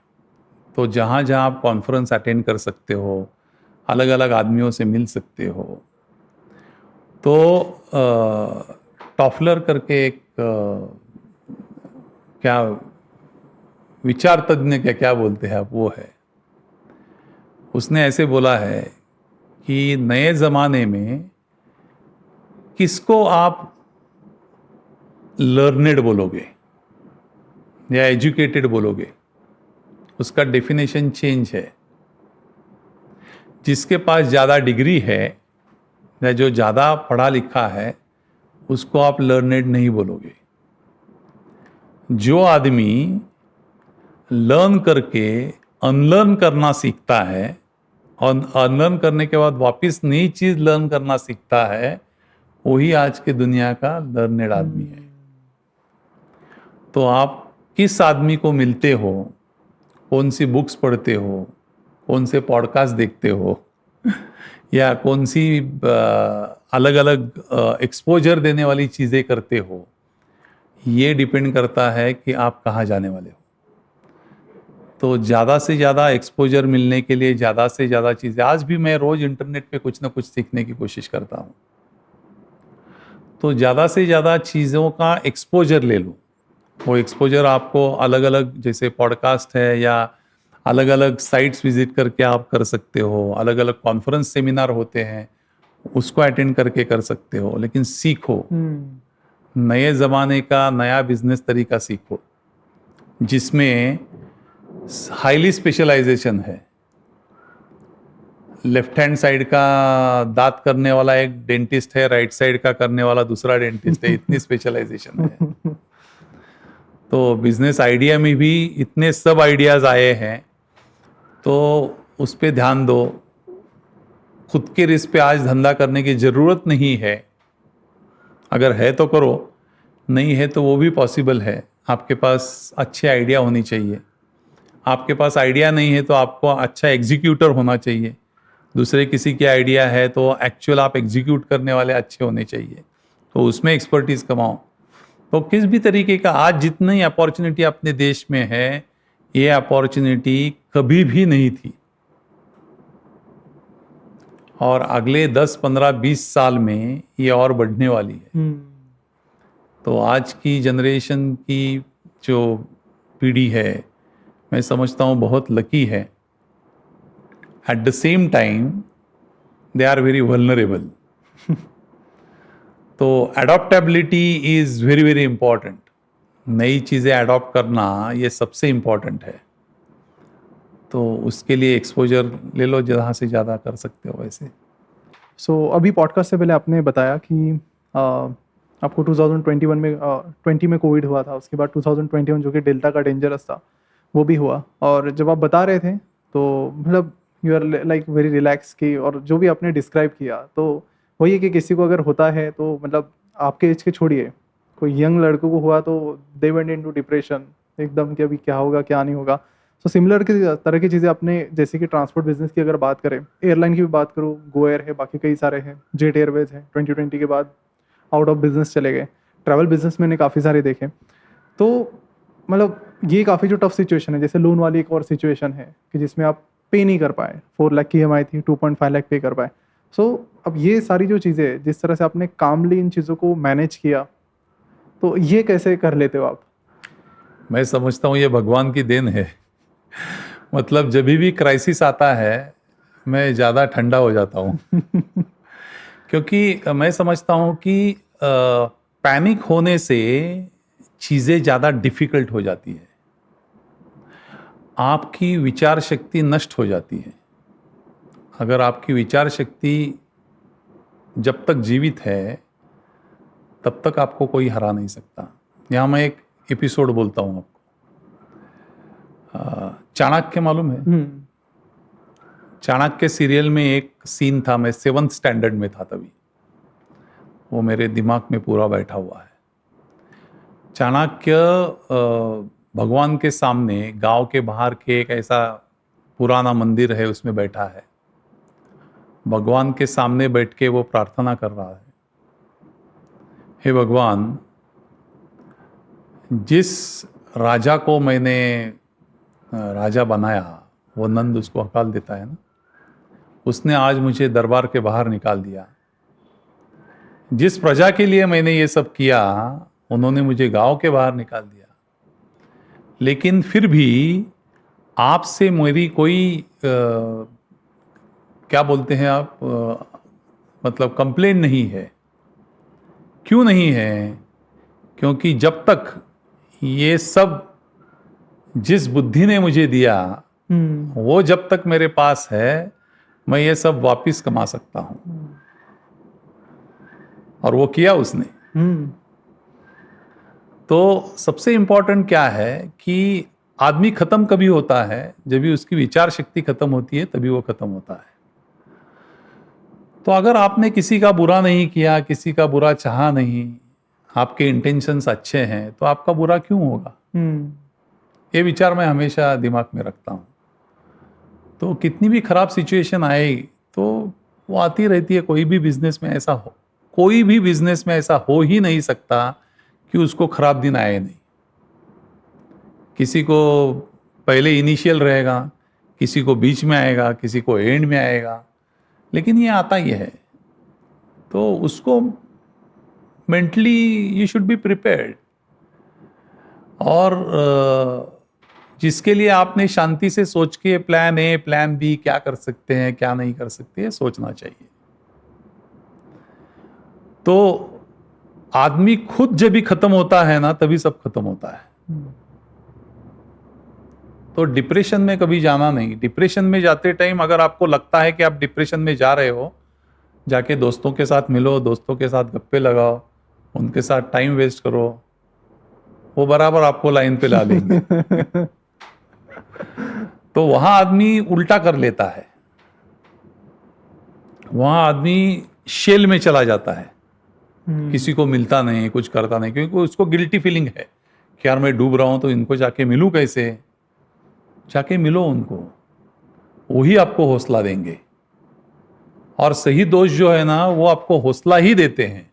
तो जहाँ जहाँ आप कॉन्फ्रेंस अटेंड कर सकते हो, अलग अलग आदमियों से मिल सकते हो। तो टॉफलर करके एक क्या विचार तज्ञ क्या बोलते हैं आप, वो है। उसने ऐसे बोला है कि नए ज़माने में किसको आप लर्नेड बोलोगे या एजुकेटेड बोलोगे, उसका डेफिनेशन चेंज है। जिसके पास ज़्यादा डिग्री है या जो ज़्यादा पढ़ा लिखा है उसको आप लर्नेड नहीं बोलोगे। जो आदमी लर्न करके अनलर्न करना सीखता है और अनलर्न करने के बाद वापस नई चीज़ लर्न करना सीखता है, वही आज के दुनिया का लर्नेड आदमी है। तो आप किस आदमी को मिलते हो, कौन सी बुक्स पढ़ते हो, कौन से पॉडकास्ट देखते हो या कौन सी अलग अलग एक्सपोजर देने वाली चीज़ें करते हो, ये डिपेंड करता है कि आप कहाँ जाने वाले हो। तो ज़्यादा से ज़्यादा एक्सपोजर मिलने के लिए ज़्यादा से ज़्यादा चीज़ें, आज भी मैं रोज़ इंटरनेट पे कुछ ना कुछ सीखने की कोशिश करता हूँ। तो ज़्यादा से ज़्यादा चीज़ों का एक्सपोजर ले लो। वो एक्सपोजर आपको अलग अलग, जैसे पॉडकास्ट है या अलग अलग साइट्स विजिट करके आप कर सकते हो, अलग अलग कॉन्फ्रेंस सेमिनार होते हैं उसको अटेंड करके कर सकते हो, लेकिन सीखो, नए ज़माने का नया बिजनेस तरीका सीखो जिसमें हाईली स्पेशलाइजेशन है। लेफ्ट हैंड साइड का दांत करने वाला एक डेंटिस्ट है, राइट साइड का करने वाला दूसरा डेंटिस्ट है, इतनी स्पेशलाइजेशन है। तो बिजनेस आइडिया में भी इतने सब आइडियाज आए हैं, तो उस पर ध्यान दो। खुद के रिस्क पे आज धंधा करने की ज़रूरत नहीं है, अगर है तो करो, नहीं है तो वो भी पॉसिबल है। आपके पास अच्छे आइडिया होनी चाहिए। आपके पास आइडिया नहीं है तो आपको अच्छा एग्जीक्यूटर होना चाहिए। दूसरे किसी की आइडिया है तो एक्चुअल आप एग्जीक्यूट करने वाले अच्छे होने चाहिए, तो उसमें एक्सपर्टीज कमाओ। तो किस भी तरीके का आज जितनी अपॉर्चुनिटी अपने देश में है, ये अपॉर्चुनिटी कभी भी नहीं थी, और अगले 10, 15, 20 साल में ये और बढ़ने वाली है। तो आज की जनरेशन की जो पीढ़ी है, मैं समझता हूँ बहुत लकी है। At the same time they are very vulnerable. तो adaptability is very very important. नई चीज़ें अडॉप्ट करना ये सबसे इम्पॉर्टेंट है। तो उसके लिए एक्सपोजर ले लो, जहाँ से ज़्यादा कर सकते हो वैसे। सो अभी पॉडकास्ट से पहले आपने बताया कि आपको 2021 में 20 में कोविड हुआ था, उसके बाद 2021 जो कि डेल्टा का डेंजरस था वो भी हुआ, और जब आप बता रहे थे तो मतलब you are like very relax की, और जो भी आपने डिस्क्राइब किया तो वही है कि किसी को अगर होता है तो मतलब आपके एज के छोड़िए, कोई यंग लड़कों को हुआ तो दे वेंट इनटू डिप्रेशन एकदम कि अभी क्या होगा क्या नहीं होगा। सो सिमिलर की तरह की चीज़ें आपने, जैसे कि ट्रांसपोर्ट बिजनेस की अगर बात करें, एयरलाइन की भी बात करूँ, गो एयर है, बाकी कई सारे हैं, जेट एयरवेज है, 2020 के बाद आउट ऑफ बिजनेस चले गए। ट्रैवल बिजनेस मैंने काफ़ी सारे देखे। तो मतलब ये काफ़ी जो टफ सिचुएशन है, जैसे लोन वाली एक और सिचुएशन है कि जिसमें आप पे नहीं कर पाए, 4 लाख की EMI थी, 2.5 लाख पे कर पाए। सो अब ये सारी जो चीज़ें, जिस तरह से आपने कामली इन चीज़ों को मैनेज किया, तो ये कैसे कर लेते हो आप? मैं समझता हूँ ये भगवान की देन है। मतलब जब भी क्राइसिस आता है मैं ज़्यादा ठंडा हो जाता हूँ क्योंकि मैं समझता हूँ कि पैनिक होने से चीज़ें ज़्यादा डिफ़िकल्ट हो जाती है, आपकी विचार शक्ति नष्ट हो जाती है। अगर आपकी विचार शक्ति जब तक जीवित है तब तक आपको कोई हरा नहीं सकता। यहाँ मैं एक एपिसोड बोलता हूँ आपको। चाणक्य मालूम है? चाणक्य सीरियल में एक सीन था, मैं 7th स्टैंडर्ड में था तभी, वो मेरे दिमाग में पूरा बैठा हुआ है। चाणक्य भगवान के सामने गांव के बाहर के एक ऐसा पुराना मंदिर है, उसमें बैठा है। भगवान के सामने बैठ के वो प्रार्थना कर रहा है, हे भगवान, जिस राजा को मैंने राजा बनाया, वो नंद उसको हकाल देता है ना, उसने आज मुझे दरबार के बाहर निकाल दिया। जिस प्रजा के लिए मैंने ये सब किया, उन्होंने मुझे गांव के बाहर निकाल दिया। लेकिन फिर भी आपसे मेरी कोई क्या बोलते हैं आप, मतलब कंप्लेन नहीं है। क्यों नहीं है? क्योंकि जब तक ये सब जिस बुद्धि ने मुझे दिया वो जब तक मेरे पास है, मैं ये सब वापस कमा सकता हूं। और वो किया उसने। तो सबसे इंपॉर्टेंट क्या है कि आदमी खत्म कभी होता है, जब भी उसकी विचार शक्ति खत्म होती है तभी वो खत्म होता है। तो अगर आपने किसी का बुरा नहीं किया, किसी का बुरा चाहा नहीं, आपके इंटेंशंस अच्छे हैं तो आपका बुरा क्यों होगा, ये विचार मैं हमेशा दिमाग में रखता हूँ। तो कितनी भी खराब सिचुएशन आए तो वो आती रहती है। कोई भी बिजनेस में ऐसा हो ही नहीं सकता कि उसको खराब दिन आए नहीं। किसी को पहले इनिशियल रहेगा, किसी को बीच में आएगा, किसी को एंड में आएगा, लेकिन ये आता ही है। तो उसको mentally you should be prepared, और जिसके लिए आपने शांति से सोच के प्लान ए प्लान बी क्या कर सकते हैं क्या नहीं कर सकते हैं सोचना चाहिए। तो आदमी खुद जब भी खत्म होता है ना तभी सब खत्म होता है। तो डिप्रेशन में कभी जाना नहीं। डिप्रेशन में जाते टाइम अगर आपको लगता है कि आप डिप्रेशन में जा रहे हो, जाके दोस्तों के साथ मिलो, दोस्तों के साथ गप्पे लगाओ, उनके साथ टाइम वेस्ट करो, वो बराबर आपको लाइन पे ला देंगे। तो वहां आदमी उल्टा कर लेता है, वहां आदमी शेल में चला जाता है, किसी को मिलता नहीं, कुछ करता नहीं, क्योंकि उसको गिल्टी फीलिंग है कि यार मैं डूब रहा हूं तो इनको जाके मिलूं कैसे। जाके मिलो उनको, वही आपको हौसला देंगे। और सही दोस्त जो है ना वो आपको हौसला ही देते हैं,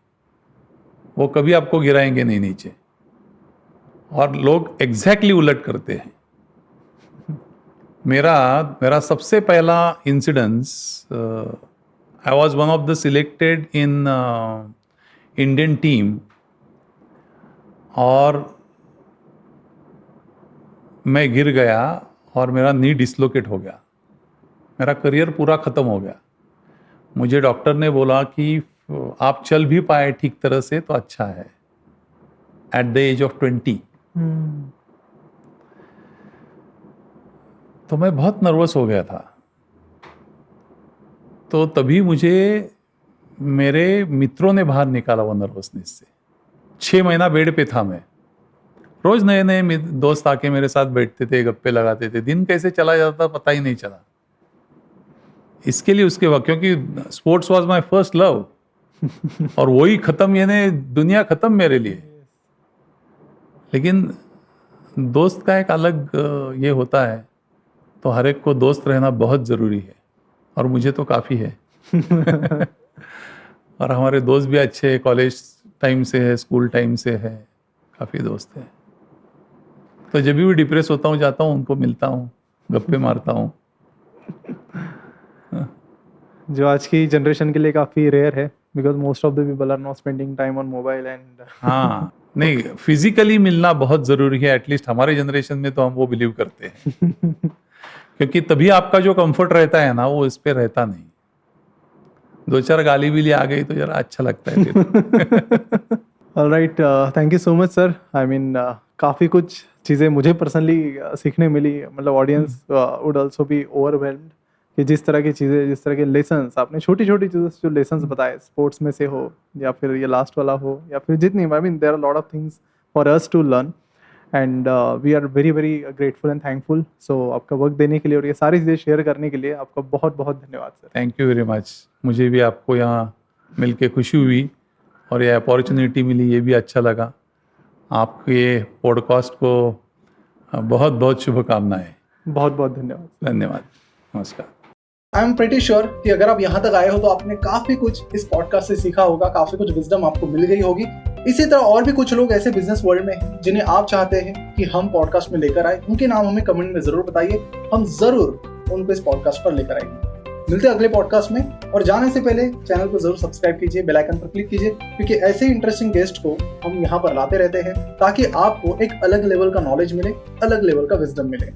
वो कभी आपको गिराएंगे नहीं नीचे। और लोग एग्जैक्टली उलट करते हैं। मेरा सबसे पहला incidence, I was one of the selected in Indian team, और मैं गिर गया और मेरा नी डिसलोकेट हो गया। मेरा करियर पूरा ख़त्म हो गया। मुझे डॉक्टर ने बोला कि आप चल भी पाए ठीक तरह से तो अच्छा है, एट द एज ऑफ 20। तो मैं बहुत नर्वस हो गया था। तो तभी मुझे मेरे मित्रों ने बाहर निकाला वो नर्वसनेस से। 6 महीना बेड पे था मैं। रोज नए नए दोस्त आके मेरे साथ बैठते थे, गप्पे लगाते थे, दिन कैसे चला जाता पता ही नहीं चला। इसके लिए उसके बाद, क्योंकि sports was my first love, और वही खत्म, यानी दुनिया खत्म मेरे लिए। लेकिन दोस्त का एक अलग ये होता है, तो हर एक को दोस्त रहना बहुत ज़रूरी है, और मुझे तो काफ़ी है। और हमारे दोस्त भी अच्छे हैं, कॉलेज टाइम से है, स्कूल टाइम से है, काफ़ी दोस्त हैं। तो जब भी डिप्रेस होता हूँ जाता हूँ, उनको मिलता हूँ, गप्पे मारता हूँ। जो आज की जनरेशन के लिए काफ़ी रेयर है, because most of the people are not spending time on mobile and हाँ, नहीं, फिजिकली मिलना बहुत ज़रूरी है। एटलीस्ट हमारे जनरेशन में तो हम वो बिलीव करते हैं। क्योंकि तभी आपका जो कंफर्ट रहता है ना वो इस पे रहता नहीं। 2-4 गाली भी आ गई तो जरा अच्छा लगता है। Alright, thank you so much sir. I mean काफ़ी कुछ चीज़ें मुझे पर्सनली सीखने मिली। मतलब audience would also be overwhelmed कि जिस तरह की चीज़ें, जिस तरह के लेसन्स आपने, छोटी छोटी चीज़ों से जो लेसन्स बताए, स्पोर्ट्स में से हो या फिर ये लास्ट वाला हो या फिर जितनी, I mean there are lot of things for us to learn, and we are very very grateful and thankful. So आपका वक्त देने के लिए और ये सारी चीज़ें शेयर करने के लिए आपका बहुत बहुत धन्यवाद sir. Thank you very much. मुझे भी आपको यहाँ मिलके खुशी हुई और ये अपॉर्चुनिटी मिली, ये भी अच्छा लगा। आपके पॉडकास्ट को बहुत बहुत शुभकामनाएं। बहुत बहुत धन्यवाद। धन्यवाद, नमस्कार। आई एम प्रीटी श्योर कि अगर आप यहाँ तक आए हो तो आपने काफी कुछ इस पॉडकास्ट से सीखा होगा, काफी कुछ विजडम आपको मिल गई होगी। इसी तरह और भी कुछ लोग ऐसे बिजनेस वर्ल्ड में हैं जिन्हें आप चाहते हैं कि हम पॉडकास्ट में लेकर आए, उनके नाम हमें कमेंट में जरूर बताइए, हम जरूर उनको इस पॉडकास्ट पर लेकर आएंगे। मिलते हैं अगले पॉडकास्ट में, और जाने से पहले चैनल को जरूर सब्सक्राइब कीजिए, बेल आइकन पर क्लिक कीजिए, क्योंकि ऐसे इंटरेस्टिंग गेस्ट को हम यहाँ पर लाते रहते हैं ताकि आपको एक अलग लेवल का नॉलेज मिले, अलग लेवल का विजडम मिले।